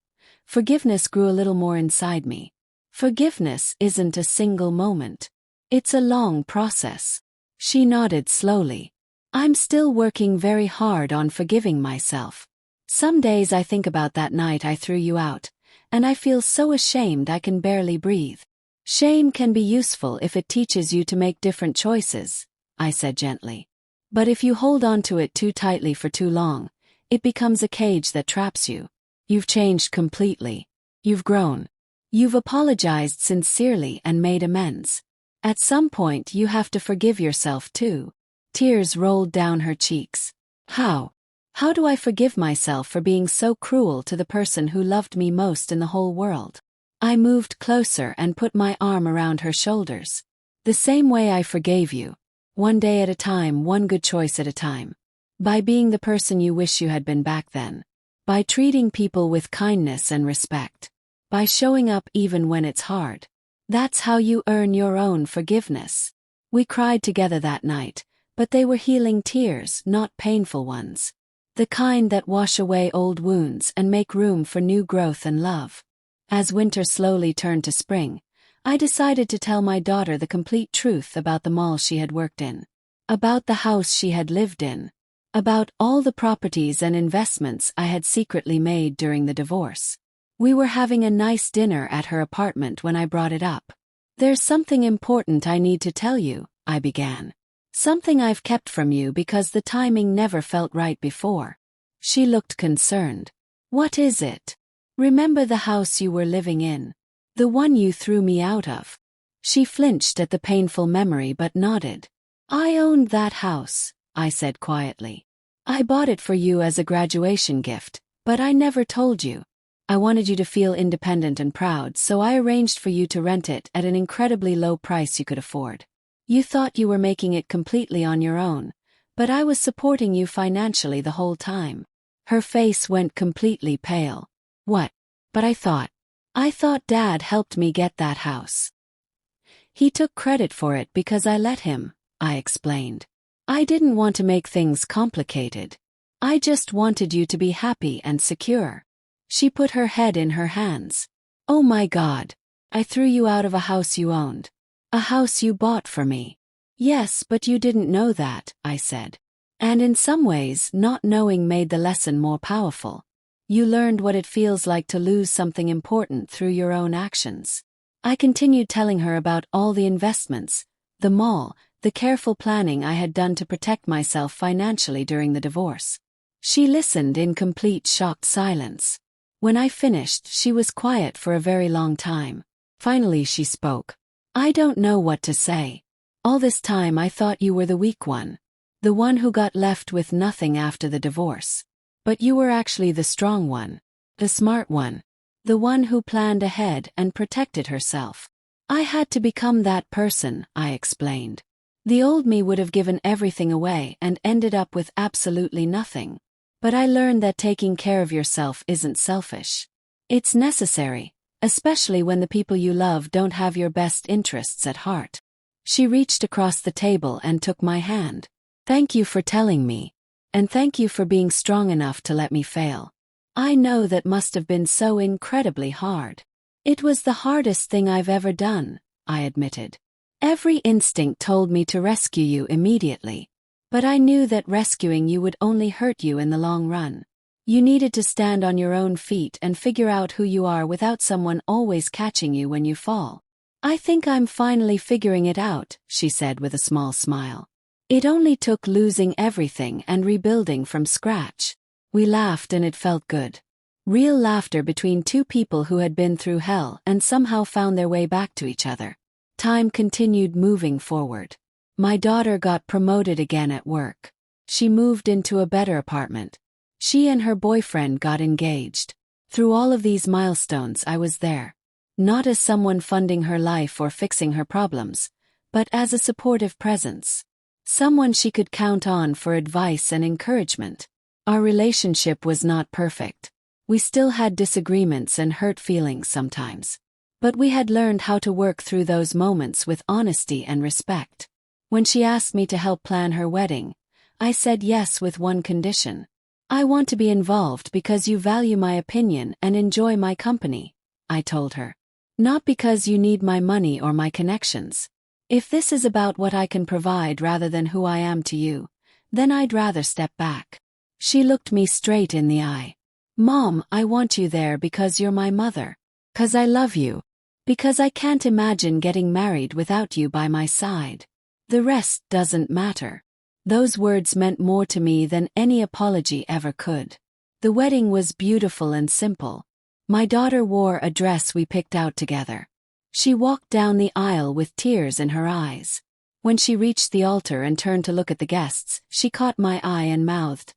forgiveness grew a little more inside me. Forgiveness isn't a single moment. It's a long process. She nodded slowly. I'm still working very hard on forgiving myself. Some days I think about that night I threw you out, and I feel so ashamed I can barely breathe. Shame can be useful if it teaches you to make different choices, I said gently. But if you hold on to it too tightly for too long, it becomes a cage that traps you. You've changed completely. You've grown. You've apologized sincerely and made amends. At some point you have to forgive yourself too. Tears rolled down her cheeks. How? How do I forgive myself for being so cruel to the person who loved me most in the whole world? I moved closer and put my arm around her shoulders. The same way I forgave you. One day at a time, one good choice at a time. By being the person you wish you had been back then. By treating people with kindness and respect. By showing up even when it's hard. That's how you earn your own forgiveness. We cried together that night, but they were healing tears, not painful ones. The kind that wash away old wounds and make room for new growth and love. As winter slowly turned to spring, I decided to tell my daughter the complete truth about the mall she had worked in. About the house she had lived in. About all the properties and investments I had secretly made during the divorce. We were having a nice dinner at her apartment when I brought it up. There's something important I need to tell you, I began. Something I've kept from you because the timing never felt right before. She looked concerned. What is it? Remember the house you were living in? The one you threw me out of. She flinched at the painful memory but nodded. I owned that house, I said quietly. I bought it for you as a graduation gift, but I never told you. I wanted you to feel independent and proud, so I arranged for you to rent it at an incredibly low price you could afford. You thought you were making it completely on your own, but I was supporting you financially the whole time. Her face went completely pale. What? But I thought Dad helped me get that house. He took credit for it because I let him, I explained. I didn't want to make things complicated. I just wanted you to be happy and secure. She put her head in her hands. Oh my God. I threw you out of a house you owned. A house you bought for me. Yes, but you didn't know that, I said. And in some ways, not knowing made the lesson more powerful. You learned what it feels like to lose something important through your own actions. I continued telling her about all the investments, the mall, the careful planning I had done to protect myself financially during the divorce. She listened in complete shocked silence. When I finished, she was quiet for a very long time. Finally she spoke. I don't know what to say. All this time I thought you were the weak one. The one who got left with nothing after the divorce. But you were actually the strong one. The smart one. The one who planned ahead and protected herself. I had to become that person, I explained. The old me would have given everything away and ended up with absolutely nothing. But I learned that taking care of yourself isn't selfish. It's necessary, especially when the people you love don't have your best interests at heart. She reached across the table and took my hand. Thank you for telling me. And thank you for being strong enough to let me fail. I know that must have been so incredibly hard. It was the hardest thing I've ever done, I admitted. Every instinct told me to rescue you immediately. But I knew that rescuing you would only hurt you in the long run. You needed to stand on your own feet and figure out who you are without someone always catching you when you fall. I think I'm finally figuring it out, she said with a small smile. It only took losing everything and rebuilding from scratch. We laughed and it felt good. Real laughter between two people who had been through hell and somehow found their way back to each other. Time continued moving forward. My daughter got promoted again at work. She moved into a better apartment. She and her boyfriend got engaged. Through all of these milestones I was there. Not as someone funding her life or fixing her problems, but as a supportive presence. Someone she could count on for advice and encouragement. Our relationship was not perfect. We still had disagreements and hurt feelings sometimes. But we had learned how to work through those moments with honesty and respect. When she asked me to help plan her wedding, I said yes with one condition. I want to be involved because you value my opinion and enjoy my company, I told her. Not because you need my money or my connections. If this is about what I can provide rather than who I am to you, then I'd rather step back. She looked me straight in the eye. Mom, I want you there because you're my mother. 'Cause I love you. Because I can't imagine getting married without you by my side. The rest doesn't matter. Those words meant more to me than any apology ever could. The wedding was beautiful and simple. My daughter wore a dress we picked out together. She walked down the aisle with tears in her eyes. When she reached the altar and turned to look at the guests, she caught my eye and mouthed,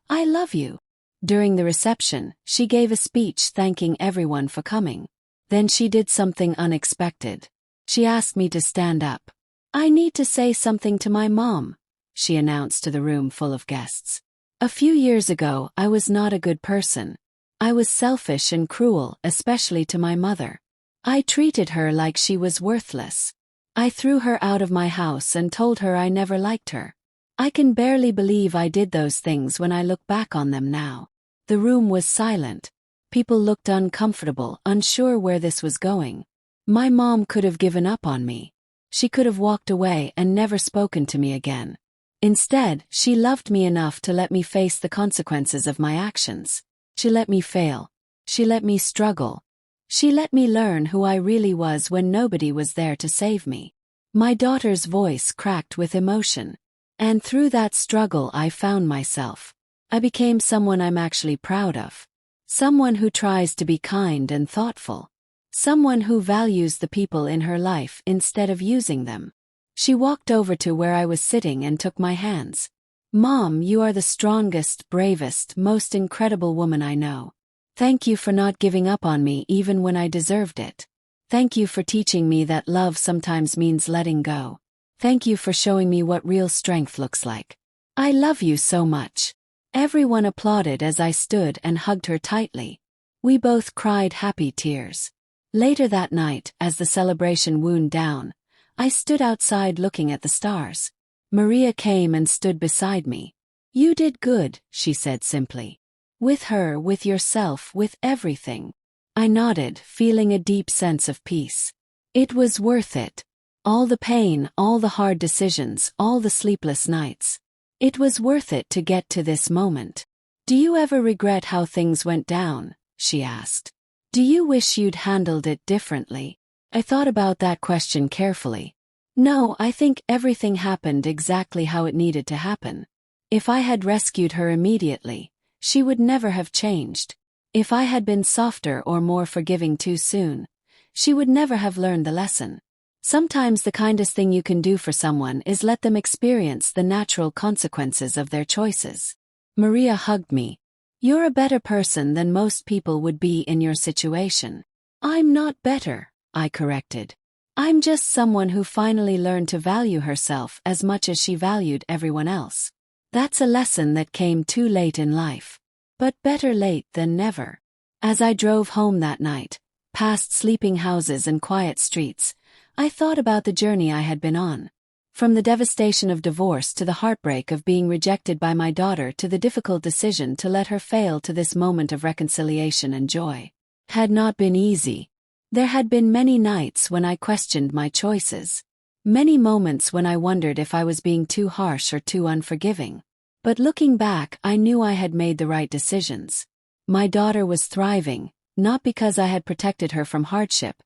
"I love you." During the reception, she gave a speech thanking everyone for coming. Then she did something unexpected. She asked me to stand up. "I need to say something to my mom," she announced to the room full of guests. "A few years ago, I was not a good person. I was selfish and cruel, especially to my mother. I treated her like she was worthless. I threw her out of my house and told her I never liked her. I can barely believe I did those things when I look back on them now." The room was silent. People looked uncomfortable, unsure where this was going. My mom could have given up on me. She could have walked away and never spoken to me again. Instead, she loved me enough to let me face the consequences of my actions. She let me fail. She let me struggle. She let me learn who I really was when nobody was there to save me. My daughter's voice cracked with emotion. And through that struggle I found myself. I became someone I'm actually proud of. Someone who tries to be kind and thoughtful. Someone who values the people in her life instead of using them. She walked over to where I was sitting and took my hands. Mom, you are the strongest, bravest, most incredible woman I know. Thank you for not giving up on me even when I deserved it. Thank you for teaching me that love sometimes means letting go. Thank you for showing me what real strength looks like. I love you so much. Everyone applauded as I stood and hugged her tightly. We both cried happy tears. Later that night, as the celebration wound down, I stood outside looking at the stars. Maria came and stood beside me. You did good, she said simply. With her, with yourself, with everything. I nodded, feeling a deep sense of peace. It was worth it. All the pain, all the hard decisions, all the sleepless nights. It was worth it to get to this moment. Do you ever regret how things went down? She asked. Do you wish you'd handled it differently? I thought about that question carefully. No, I think everything happened exactly how it needed to happen. If I had rescued her immediately, she would never have changed. If I had been softer or more forgiving too soon, she would never have learned the lesson. Sometimes the kindest thing you can do for someone is let them experience the natural consequences of their choices. Maria hugged me. You're a better person than most people would be in your situation. I'm not better, I corrected. I'm just someone who finally learned to value herself as much as she valued everyone else. That's a lesson that came too late in life. But better late than never. As I drove home that night, past sleeping houses and quiet streets, I thought about the journey I had been on. From the devastation of divorce to the heartbreak of being rejected by my daughter to the difficult decision to let her fail to this moment of reconciliation and joy. Had not been easy. There had been many nights when I questioned my choices. Many moments when I wondered if I was being too harsh or too unforgiving. But looking back, I knew I had made the right decisions. My daughter was thriving, not because I had protected her from hardship,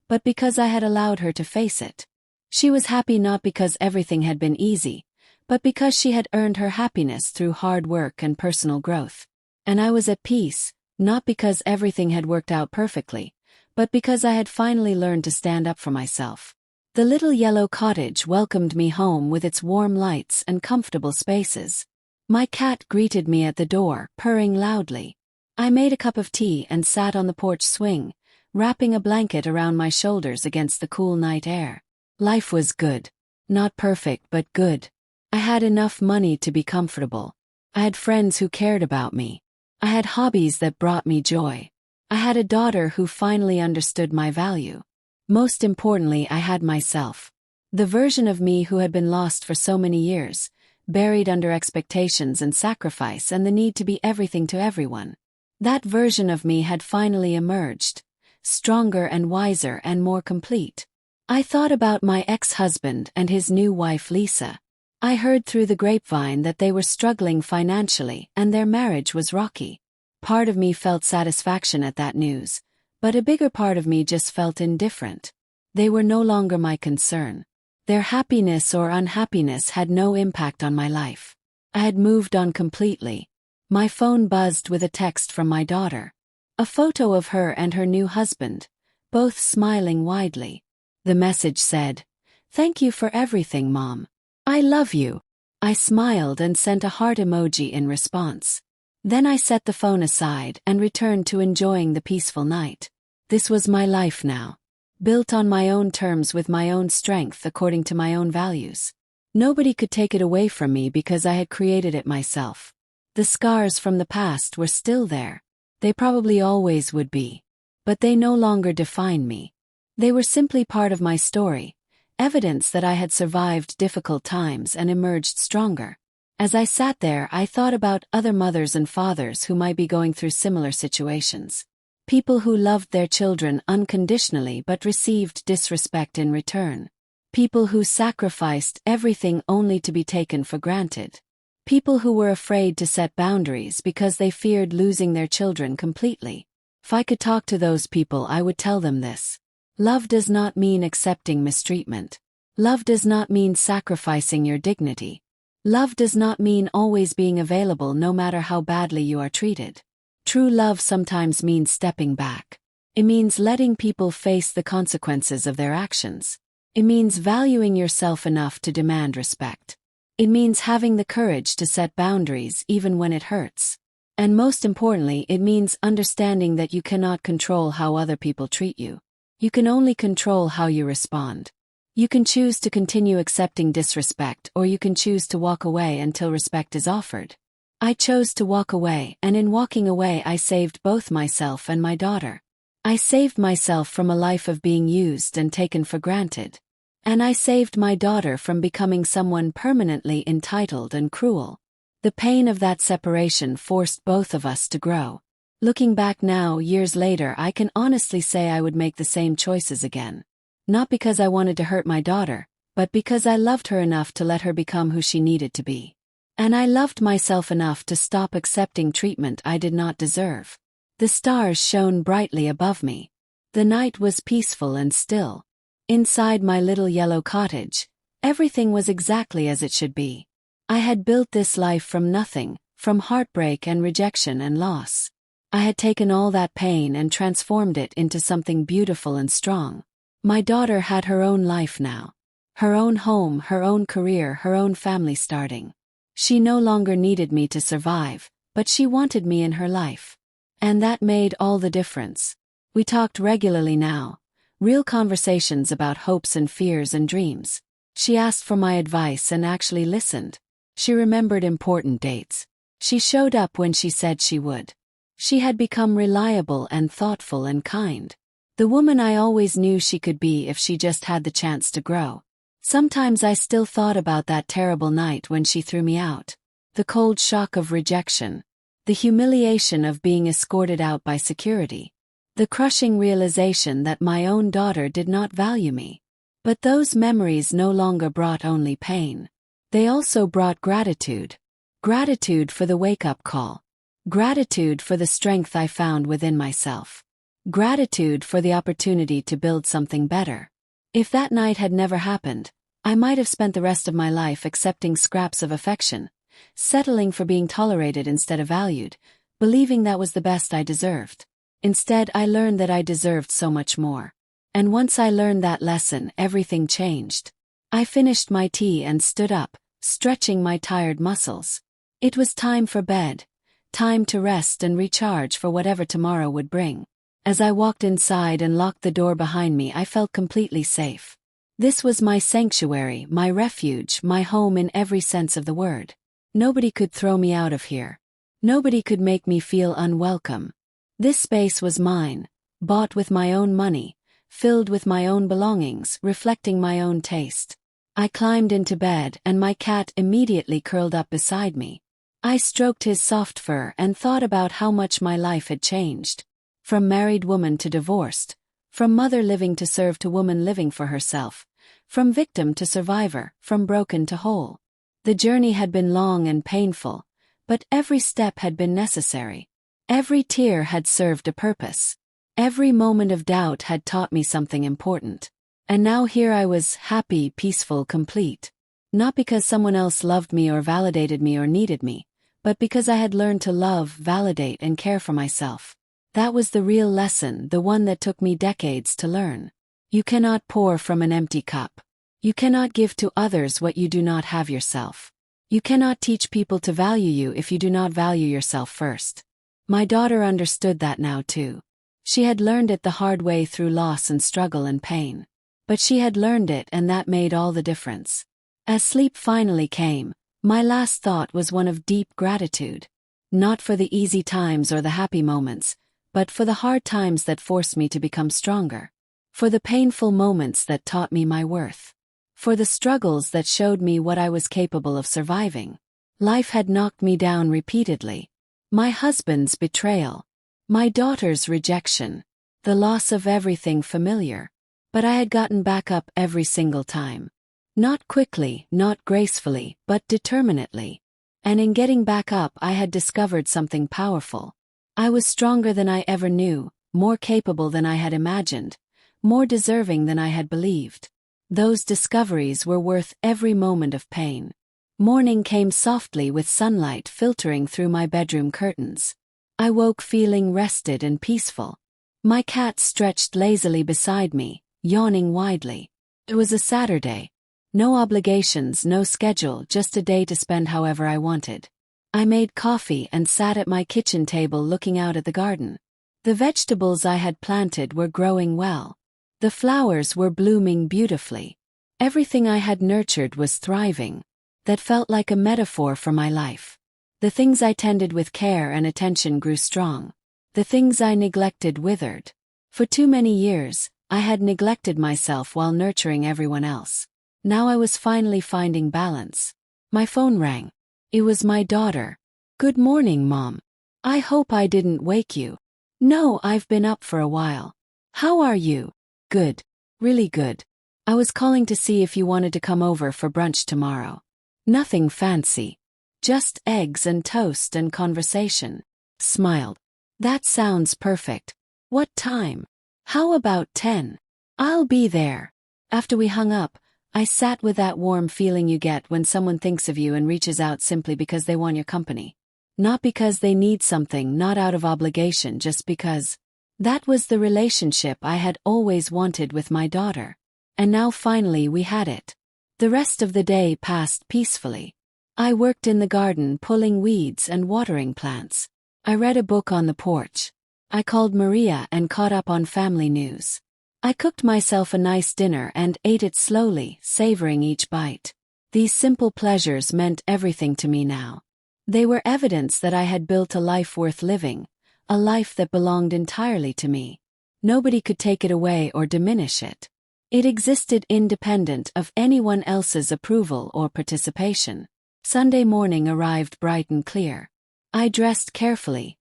but because I had allowed her to face it. She was happy not because everything had been easy, but because she had earned her happiness through hard work and personal growth. And I was at peace, not because everything had worked out perfectly, but because I had finally learned to stand up for myself. The little yellow cottage welcomed me home with its warm lights and comfortable spaces. My cat greeted me at the door, purring loudly. I made a cup of tea and sat on the porch swing, wrapping a blanket around my shoulders against the cool night air. Life was good. Not perfect, but good. I had enough money to be comfortable. I had friends who cared about me. I had hobbies that brought me joy. I had a daughter who finally understood my value. Most importantly, I had myself. The version of me who had been lost for so many years, buried under expectations and sacrifice and the need to be everything to everyone. That version of me had finally emerged, stronger and wiser and more complete. I thought about my ex-husband and his new wife Lisa. I heard through the grapevine that they were struggling financially and their marriage was rocky. Part of me felt satisfaction at that news, but a bigger part of me just felt indifferent. They were no longer my concern. Their happiness or unhappiness had no impact on my life. I had moved on completely. My phone buzzed with a text from my daughter. A photo of her and her new husband, both smiling widely. The message said, "Thank you for everything, Mom. I love you." I smiled and sent a heart emoji in response. Then I set the phone aside and returned to enjoying the peaceful night. This was my life now. Built on my own terms with my own strength according to my own values. Nobody could take it away from me because I had created it myself. The scars from the past were still there. They probably always would be. But they no longer define me. They were simply part of my story, evidence that I had survived difficult times and emerged stronger. As I sat there, I thought about other mothers and fathers who might be going through similar situations. People who loved their children unconditionally but received disrespect in return. People who sacrificed everything only to be taken for granted. People who were afraid to set boundaries because they feared losing their children completely. If I could talk to those people, I would tell them this. Love does not mean accepting mistreatment. Love does not mean sacrificing your dignity. Love does not mean always being available no matter how badly you are treated. True love sometimes means stepping back. It means letting people face the consequences of their actions. It means valuing yourself enough to demand respect. It means having the courage to set boundaries even when it hurts. And most importantly, it means understanding that you cannot control how other people treat you. You can only control how you respond. You can choose to continue accepting disrespect, or you can choose to walk away until respect is offered. I chose to walk away, and in walking away I saved both myself and my daughter. I saved myself from a life of being used and taken for granted. And I saved my daughter from becoming someone permanently entitled and cruel. The pain of that separation forced both of us to grow. Looking back now, years later, I can honestly say I would make the same choices again. Not because I wanted to hurt my daughter, but because I loved her enough to let her become who she needed to be. And I loved myself enough to stop accepting treatment I did not deserve. The stars shone brightly above me. The night was peaceful and still. Inside my little yellow cottage, everything was exactly as it should be. I had built this life from nothing, from heartbreak and rejection and loss. I had taken all that pain and transformed it into something beautiful and strong. My daughter had her own life now. Her own home, her own career, her own family starting. She no longer needed me to survive, but she wanted me in her life. And that made all the difference. We talked regularly now. Real conversations about hopes and fears and dreams. She asked for my advice and actually listened. She remembered important dates. She showed up when she said she would. She had become reliable and thoughtful and kind. The woman I always knew she could be if she just had the chance to grow. Sometimes I still thought about that terrible night when she threw me out. The cold shock of rejection. The humiliation of being escorted out by security. The crushing realization that my own daughter did not value me. But those memories no longer brought only pain. They also brought gratitude. Gratitude for the wake-up call. Gratitude for the strength I found within myself. Gratitude for the opportunity to build something better. If that night had never happened, I might have spent the rest of my life accepting scraps of affection, settling for being tolerated instead of valued, believing that was the best I deserved. Instead, I learned that I deserved so much more. And once I learned that lesson, everything changed. I finished my tea and stood up, stretching my tired muscles. It was time for bed. Time to rest and recharge for whatever tomorrow would bring. As I walked inside and locked the door behind me, I felt completely safe. This was my sanctuary, my refuge, my home in every sense of the word. Nobody could throw me out of here. Nobody could make me feel unwelcome. This space was mine, bought with my own money, filled with my own belongings, reflecting my own taste. I climbed into bed and my cat immediately curled up beside me. I stroked his soft fur and thought about how much my life had changed. From married woman to divorced. From mother living to serve to woman living for herself. From victim to survivor, from broken to whole. The journey had been long and painful, but every step had been necessary. Every tear had served a purpose. Every moment of doubt had taught me something important. And now here I was, happy, peaceful, complete. Not because someone else loved me or validated me or needed me, but because I had learned to love, validate, and care for myself. That was the real lesson, the one that took me decades to learn. You cannot pour from an empty cup. You cannot give to others what you do not have yourself. You cannot teach people to value you if you do not value yourself first. My daughter understood that now too. She had learned it the hard way through loss and struggle and pain. But she had learned it, and that made all the difference. As sleep finally came, my last thought was one of deep gratitude. Not for the easy times or the happy moments, but for the hard times that forced me to become stronger. For the painful moments that taught me my worth. For the struggles that showed me what I was capable of surviving. Life had knocked me down repeatedly. My husband's betrayal. My daughter's rejection. The loss of everything familiar. But I had gotten back up every single time. Not quickly, not gracefully, but determinately. And in getting back up, I had discovered something powerful. I was stronger than I ever knew, more capable than I had imagined, more deserving than I had believed. Those discoveries were worth every moment of pain. Morning came softly with sunlight filtering through my bedroom curtains. I woke feeling rested and peaceful. My cat stretched lazily beside me, yawning widely. It was a Saturday. No obligations, no schedule, just a day to spend however I wanted. I made coffee and sat at my kitchen table looking out at the garden. The vegetables I had planted were growing well. The flowers were blooming beautifully. Everything I had nurtured was thriving. That felt like a metaphor for my life. The things I tended with care and attention grew strong. The things I neglected withered. For too many years, I had neglected myself while nurturing everyone else. Now I was finally finding balance. My phone rang. It was my daughter. "Good morning, Mom. I hope I didn't wake you." "No, I've been up for a while. How are you?" "Good. Really good. I was calling to see if you wanted to come over for brunch tomorrow." "Nothing fancy. Just eggs and toast and conversation." Smiled. "That sounds perfect. What time?" "How about 10? I'll be there." After we hung up, I sat with that warm feeling you get when someone thinks of you and reaches out simply because they want your company. Not because they need something, not out of obligation, just because. That was the relationship I had always wanted with my daughter. And now finally we had it. The rest of the day passed peacefully. I worked in the garden pulling weeds and watering plants. I read a book on the porch. I called Maria and caught up on family news. I cooked myself a nice dinner and ate it slowly, savoring each bite. These simple pleasures meant everything to me now. They were evidence that I had built a life worth living, a life that belonged entirely to me. Nobody could take it away or diminish it. It existed independent of anyone else's approval or participation. Sunday morning arrived bright and clear. I dressed carefully,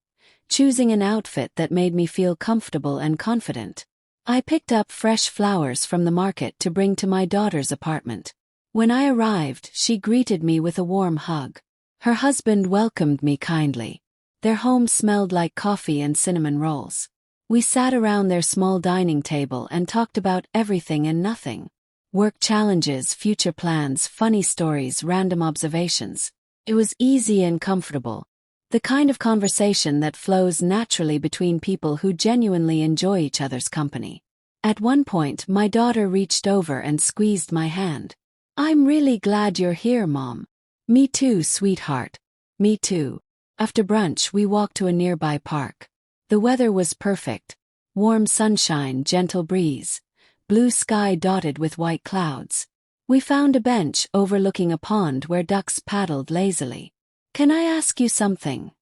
choosing an outfit that made me feel comfortable and confident. I picked up fresh flowers from the market to bring to my daughter's apartment. When I arrived, she greeted me with a warm hug. Her husband welcomed me kindly. Their home smelled like coffee and cinnamon rolls. We sat around their small dining table and talked about everything and nothing. Work challenges, future plans, funny stories, random observations. It was easy and comfortable. The kind of conversation that flows naturally between people who genuinely enjoy each other's company. At one point, my daughter reached over and squeezed my hand. "I'm really glad you're here, Mom." "Me too, sweetheart." "Me too." After brunch, we walked to a nearby park. The weather was perfect. Warm sunshine, gentle breeze, blue sky dotted with white clouds. We found a bench overlooking a pond where ducks paddled lazily. "Can I ask you something?"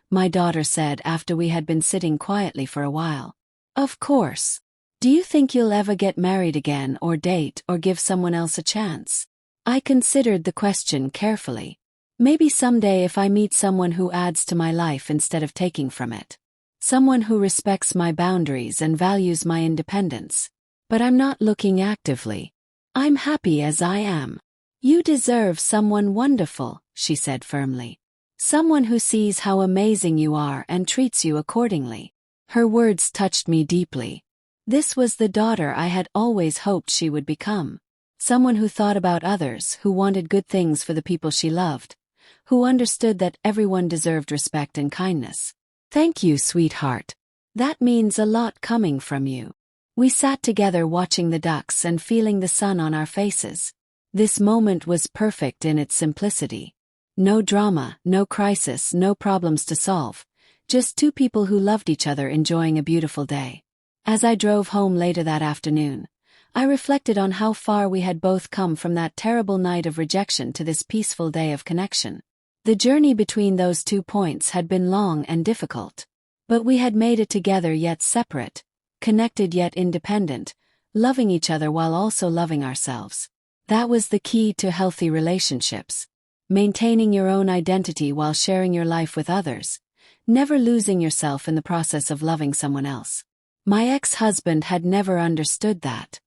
my daughter said after we had been sitting quietly for a while. "Of course. Do you think you'll ever get married again or date or give someone else a chance?" I considered the question carefully. Maybe someday if I meet someone who adds to my life instead of taking from it. Someone who respects my boundaries and values my independence. But I'm not looking actively. I'm happy as I am. "You deserve someone wonderful," she said firmly. "Someone who sees how amazing you are and treats you accordingly." Her words touched me deeply. This was the daughter I had always hoped she would become. Someone who thought about others, who wanted good things for the people she loved, who understood that everyone deserved respect and kindness. "Thank you, sweetheart. That means a lot coming from you." We sat together watching the ducks and feeling the sun on our faces. This moment was perfect in its simplicity. No drama, no crisis, no problems to solve. Just two people who loved each other enjoying a beautiful day. As I drove home later that afternoon, I reflected on how far we had both come from that terrible night of rejection to this peaceful day of connection. The journey between those 2 points had been long and difficult. But we had made it together yet separate, connected yet independent, loving each other while also loving ourselves. That was the key to healthy relationships. Maintaining your own identity while sharing your life with others, never losing yourself in the process of loving someone else. My ex-husband had never understood that.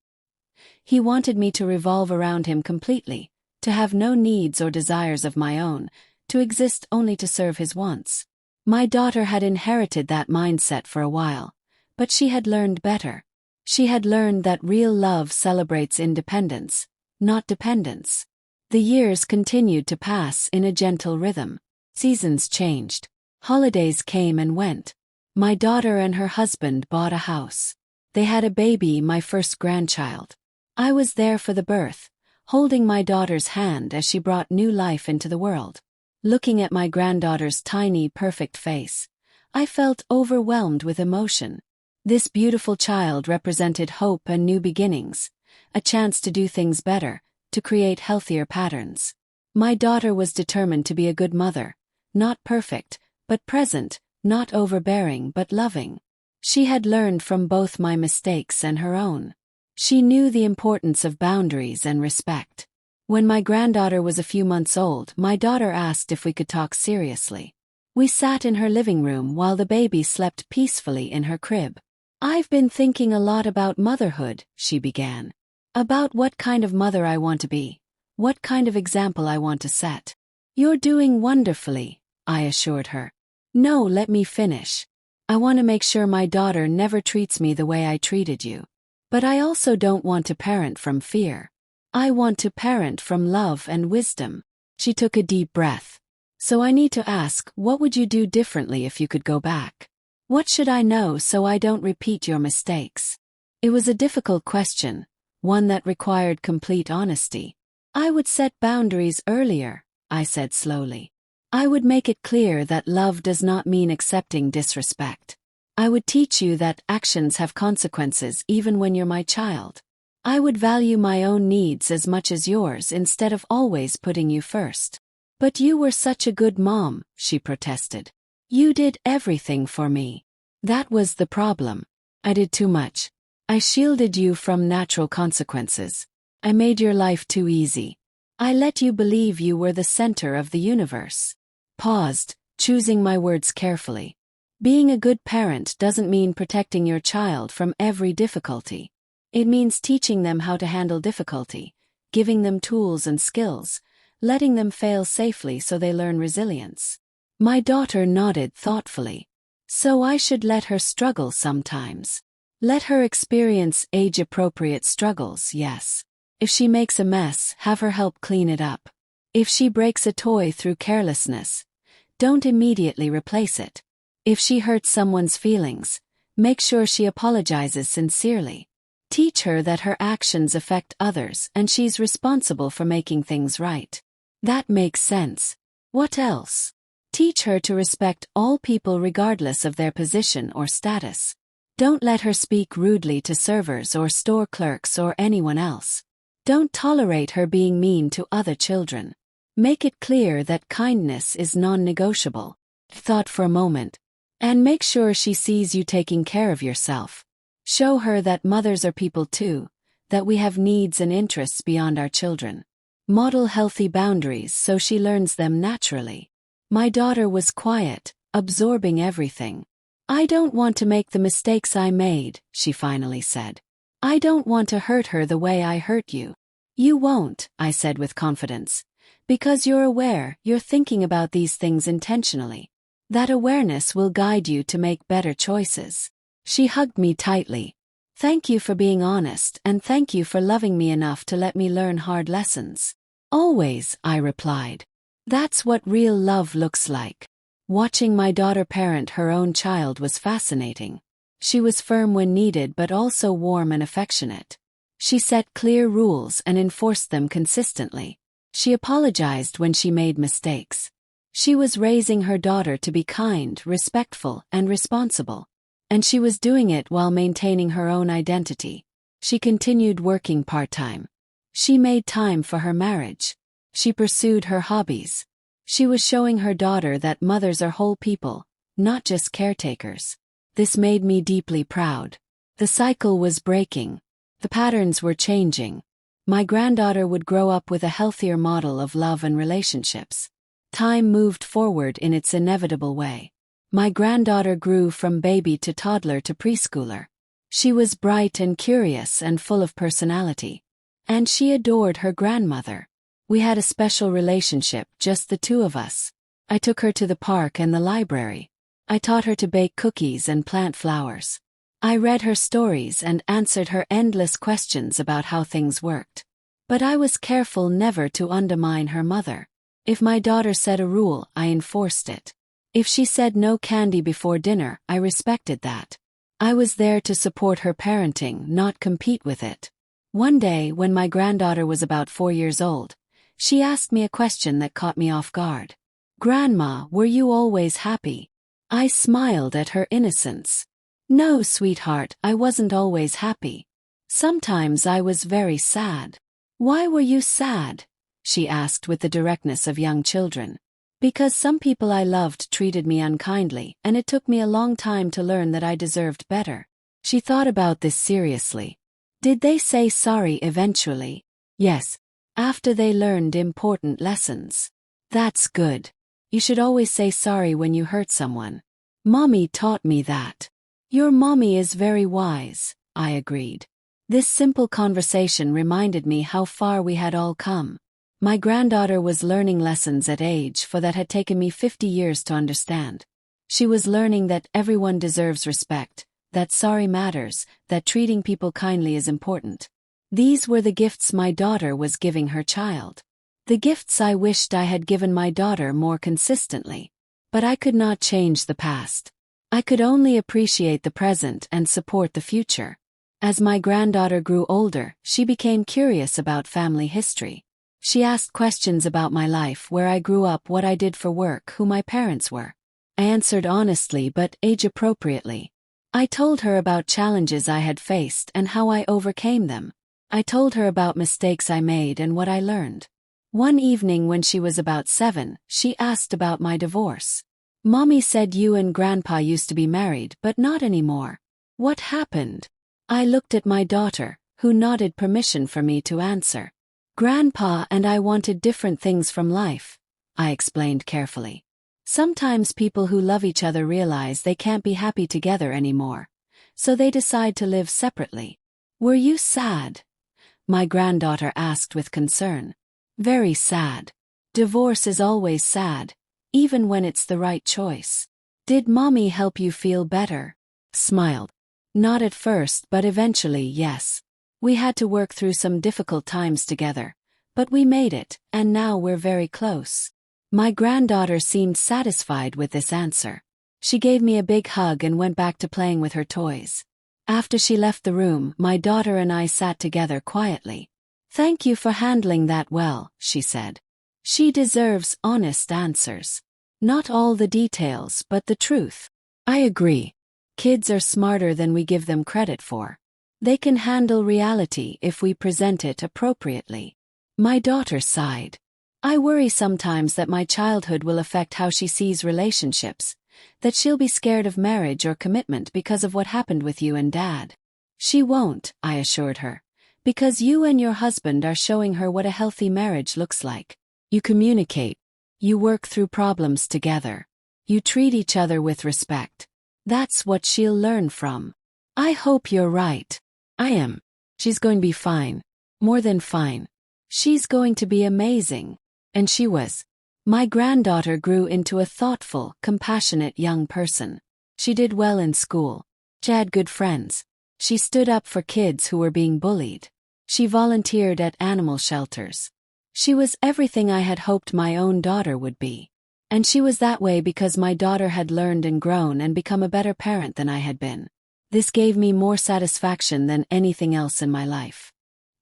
He wanted me to revolve around him completely, to have no needs or desires of my own, to exist only to serve his wants. My daughter had inherited that mindset for a while, but she had learned better. She had learned that real love celebrates independence, not dependence. The years continued to pass in a gentle rhythm. Seasons changed. Holidays came and went. My daughter and her husband bought a house. They had a baby, my first grandchild. I was there for the birth, holding my daughter's hand as she brought new life into the world. Looking at my granddaughter's tiny, perfect face, I felt overwhelmed with emotion. This beautiful child represented hope and new beginnings, a chance to do things better, to create healthier patterns. My daughter was determined to be a good mother, not perfect, but present, not overbearing but loving. She had learned from both my mistakes and her own. She knew the importance of boundaries and respect. When my granddaughter was a few months old, my daughter asked if we could talk seriously. We sat in her living room while the baby slept peacefully in her crib. "I've been thinking a lot about motherhood," she began. "About what kind of mother I want to be, what kind of example I want to set." "You're doing wonderfully," I assured her. "No, let me finish. I want to make sure my daughter never treats me the way I treated you. But I also don't want to parent from fear. I want to parent from love and wisdom." She took a deep breath. "So I need to ask, what would you do differently if you could go back? What should I know so I don't repeat your mistakes?" It was a difficult question, one that required complete honesty. "I would set boundaries earlier," I said slowly. "I would make it clear that love does not mean accepting disrespect. I would teach you that actions have consequences even when you're my child. I would value my own needs as much as yours instead of always putting you first." "But you were such a good mom," she protested. "You did everything for me." "That was the problem. I did too much. I shielded you from natural consequences. I made your life too easy. I let you believe you were the center of the universe." Paused, choosing my words carefully. "Being a good parent doesn't mean protecting your child from every difficulty. It means teaching them how to handle difficulty, giving them tools and skills, letting them fail safely so they learn resilience." My daughter nodded thoughtfully. "So I should let her struggle sometimes. Let her experience age-appropriate struggles, yes. If she makes a mess, have her help clean it up. If she breaks a toy through carelessness, don't immediately replace it. If she hurts someone's feelings, make sure she apologizes sincerely. Teach her that her actions affect others and she's responsible for making things right." "That makes sense. What else?" "Teach her to respect all people regardless of their position or status. Don't let her speak rudely to servers or store clerks or anyone else. Don't tolerate her being mean to other children. Make it clear that kindness is non-negotiable." Thought for a moment. "And make sure she sees you taking care of yourself. Show her that mothers are people too, that we have needs and interests beyond our children. Model healthy boundaries so she learns them naturally." My daughter was quiet, absorbing everything. "I don't want to make the mistakes I made," she finally said. "I don't want to hurt her the way I hurt you." "You won't," I said with confidence. "Because you're aware, you're thinking about these things intentionally. That awareness will guide you to make better choices." She hugged me tightly. "Thank you for being honest and thank you for loving me enough to let me learn hard lessons." "Always," I replied. "That's what real love looks like." Watching my daughter parent her own child was fascinating. She was firm when needed but also warm and affectionate. She set clear rules and enforced them consistently. She apologized when she made mistakes. She was raising her daughter to be kind, respectful, and responsible. And she was doing it while maintaining her own identity. She continued working part-time. She made time for her marriage. She pursued her hobbies. She was showing her daughter that mothers are whole people, not just caretakers. This made me deeply proud. The cycle was breaking. The patterns were changing. My granddaughter would grow up with a healthier model of love and relationships. Time moved forward in its inevitable way. My granddaughter grew from baby to toddler to preschooler. She was bright and curious and full of personality. And she adored her grandmother. We had a special relationship, just the two of us. I took her to the park and the library. I taught her to bake cookies and plant flowers. I read her stories and answered her endless questions about how things worked. But I was careful never to undermine her mother. If my daughter set a rule, I enforced it. If she said no candy before dinner, I respected that. I was there to support her parenting, not compete with it. One day, when my granddaughter was about 4 years old, she asked me a question that caught me off guard. "Grandma, were you always happy?" I smiled at her innocence. "No, sweetheart, I wasn't always happy. Sometimes I was very sad." "Why were you sad?" she asked with the directness of young children. "Because some people I loved treated me unkindly, and it took me a long time to learn that I deserved better." She thought about this seriously. "Did they say sorry eventually?" "Yes. After they learned important lessons." "That's good. You should always say sorry when you hurt someone." "Mommy taught me that." "Your mommy is very wise," I agreed. This simple conversation reminded me how far we had all come. My granddaughter was learning lessons at age 4 that had taken me 50 years to understand. She was learning that everyone deserves respect, that sorry matters, that treating people kindly is important. These were the gifts my daughter was giving her child. The gifts I wished I had given my daughter more consistently. But I could not change the past. I could only appreciate the present and support the future. As my granddaughter grew older, she became curious about family history. She asked questions about my life, where I grew up, what I did for work, who my parents were. I answered honestly but age-appropriately. I told her about challenges I had faced and how I overcame them. I told her about mistakes I made and what I learned. One evening when she was about 7, she asked about my divorce. "Mommy said you and Grandpa used to be married, but not anymore. What happened?" I looked at my daughter, who nodded permission for me to answer. "Grandpa and I wanted different things from life," I explained carefully. "Sometimes people who love each other realize they can't be happy together anymore, so they decide to live separately." "Were you sad?" my granddaughter asked with concern. "Very sad. Divorce is always sad, even when it's the right choice." "Did Mommy help you feel better?" Smiled. "Not at first, but eventually, yes. We had to work through some difficult times together, but we made it, and now we're very close." My granddaughter seemed satisfied with this answer. She gave me a big hug and went back to playing with her toys. After she left the room, my daughter and I sat together quietly. "Thank you for handling that well," she said. "She deserves honest answers. Not all the details, but the truth." I agree. Kids are smarter than we give them credit for. They can handle reality if we present it appropriately. My daughter sighed. "I worry sometimes that my childhood will affect how she sees relationships, that she'll be scared of marriage or commitment because of what happened with you and Dad." "She won't," I assured her, "because you and your husband are showing her what a healthy marriage looks like. You communicate. You work through problems together. You treat each other with respect. That's what she'll learn from." "I hope you're right." "I am. She's going to be fine. More than fine. She's going to be amazing." And she was. My granddaughter grew into a thoughtful, compassionate young person. She did well in school. She had good friends. She stood up for kids who were being bullied. She volunteered at animal shelters. She was everything I had hoped my own daughter would be. And she was that way because my daughter had learned and grown and become a better parent than I had been. This gave me more satisfaction than anything else in my life.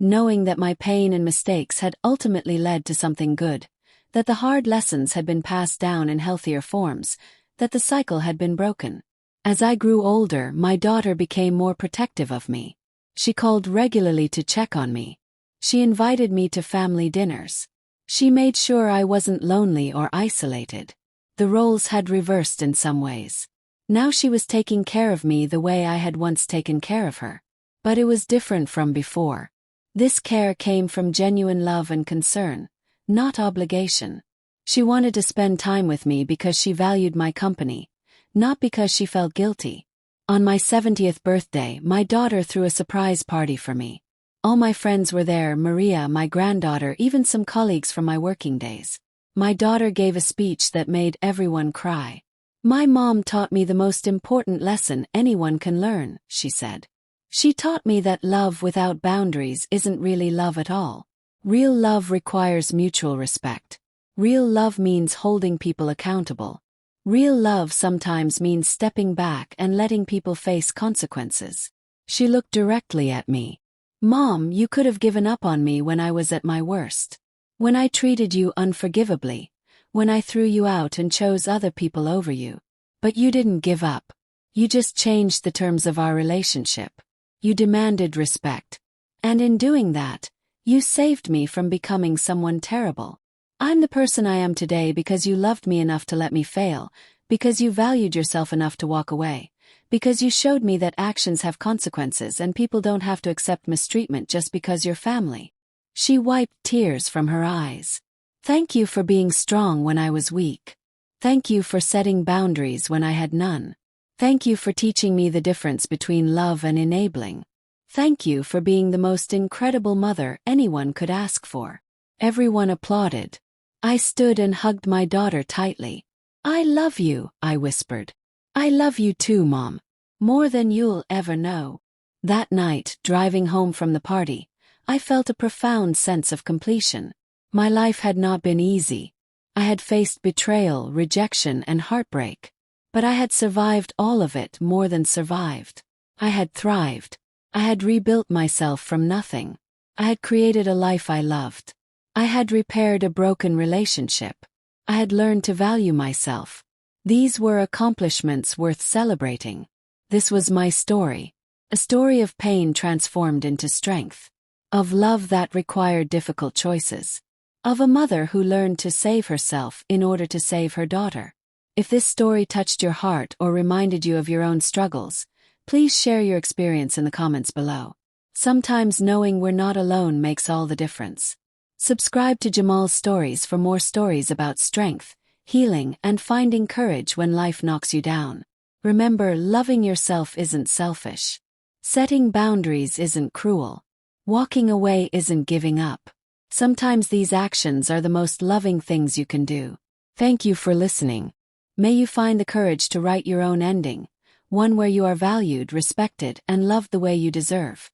Knowing that my pain and mistakes had ultimately led to something good, that the hard lessons had been passed down in healthier forms, that the cycle had been broken. As I grew older, my daughter became more protective of me. She called regularly to check on me. She invited me to family dinners. She made sure I wasn't lonely or isolated. The roles had reversed in some ways. Now she was taking care of me the way I had once taken care of her. But it was different from before. This care came from genuine love and concern, not obligation. She wanted to spend time with me because she valued my company, not because she felt guilty. On my 70th birthday, my daughter threw a surprise party for me. All my friends were there, Maria, my granddaughter, even some colleagues from my working days. My daughter gave a speech that made everyone cry. "My mom taught me the most important lesson anyone can learn," she said. "She taught me that love without boundaries isn't really love at all. Real love requires mutual respect. Real love means holding people accountable. Real love sometimes means stepping back and letting people face consequences. She looked directly at me. Mom, you could have given up on me when I was at my worst. When I treated you unforgivably. When I threw you out and chose other people over you. But you didn't give up. You just changed the terms of our relationship. You demanded respect. And in doing that, you saved me from becoming someone terrible. I'm the person I am today because you loved me enough to let me fail, because you valued yourself enough to walk away, because you showed me that actions have consequences and people don't have to accept mistreatment just because you're family. She wiped tears from her eyes. Thank you for being strong when I was weak. Thank you for setting boundaries when I had none. Thank you for teaching me the difference between love and enabling. Thank you for being the most incredible mother anyone could ask for. Everyone applauded. I stood and hugged my daughter tightly. I love you, I whispered. I love you too, Mom. More than you'll ever know. That night, driving home from the party, I felt a profound sense of completion. My life had not been easy. I had faced betrayal, rejection, and heartbreak. But I had survived all of it more than survived. I had thrived. I had rebuilt myself from nothing. I had created a life I loved. I had repaired a broken relationship. I had learned to value myself. These were accomplishments worth celebrating. This was my story. A story of pain transformed into strength. Of love that required difficult choices. Of a mother who learned to save herself in order to save her daughter. If this story touched your heart or reminded you of your own struggles, please share your experience in the comments below. Sometimes knowing we're not alone makes all the difference. Subscribe to JAMAL'S Stories for more stories about strength, healing, and finding courage when life knocks you down. Remember, loving yourself isn't selfish. Setting boundaries isn't cruel. Walking away isn't giving up. Sometimes these actions are the most loving things you can do. Thank you for listening. May you find the courage to write your own ending, one where you are valued, respected, and loved the way you deserve.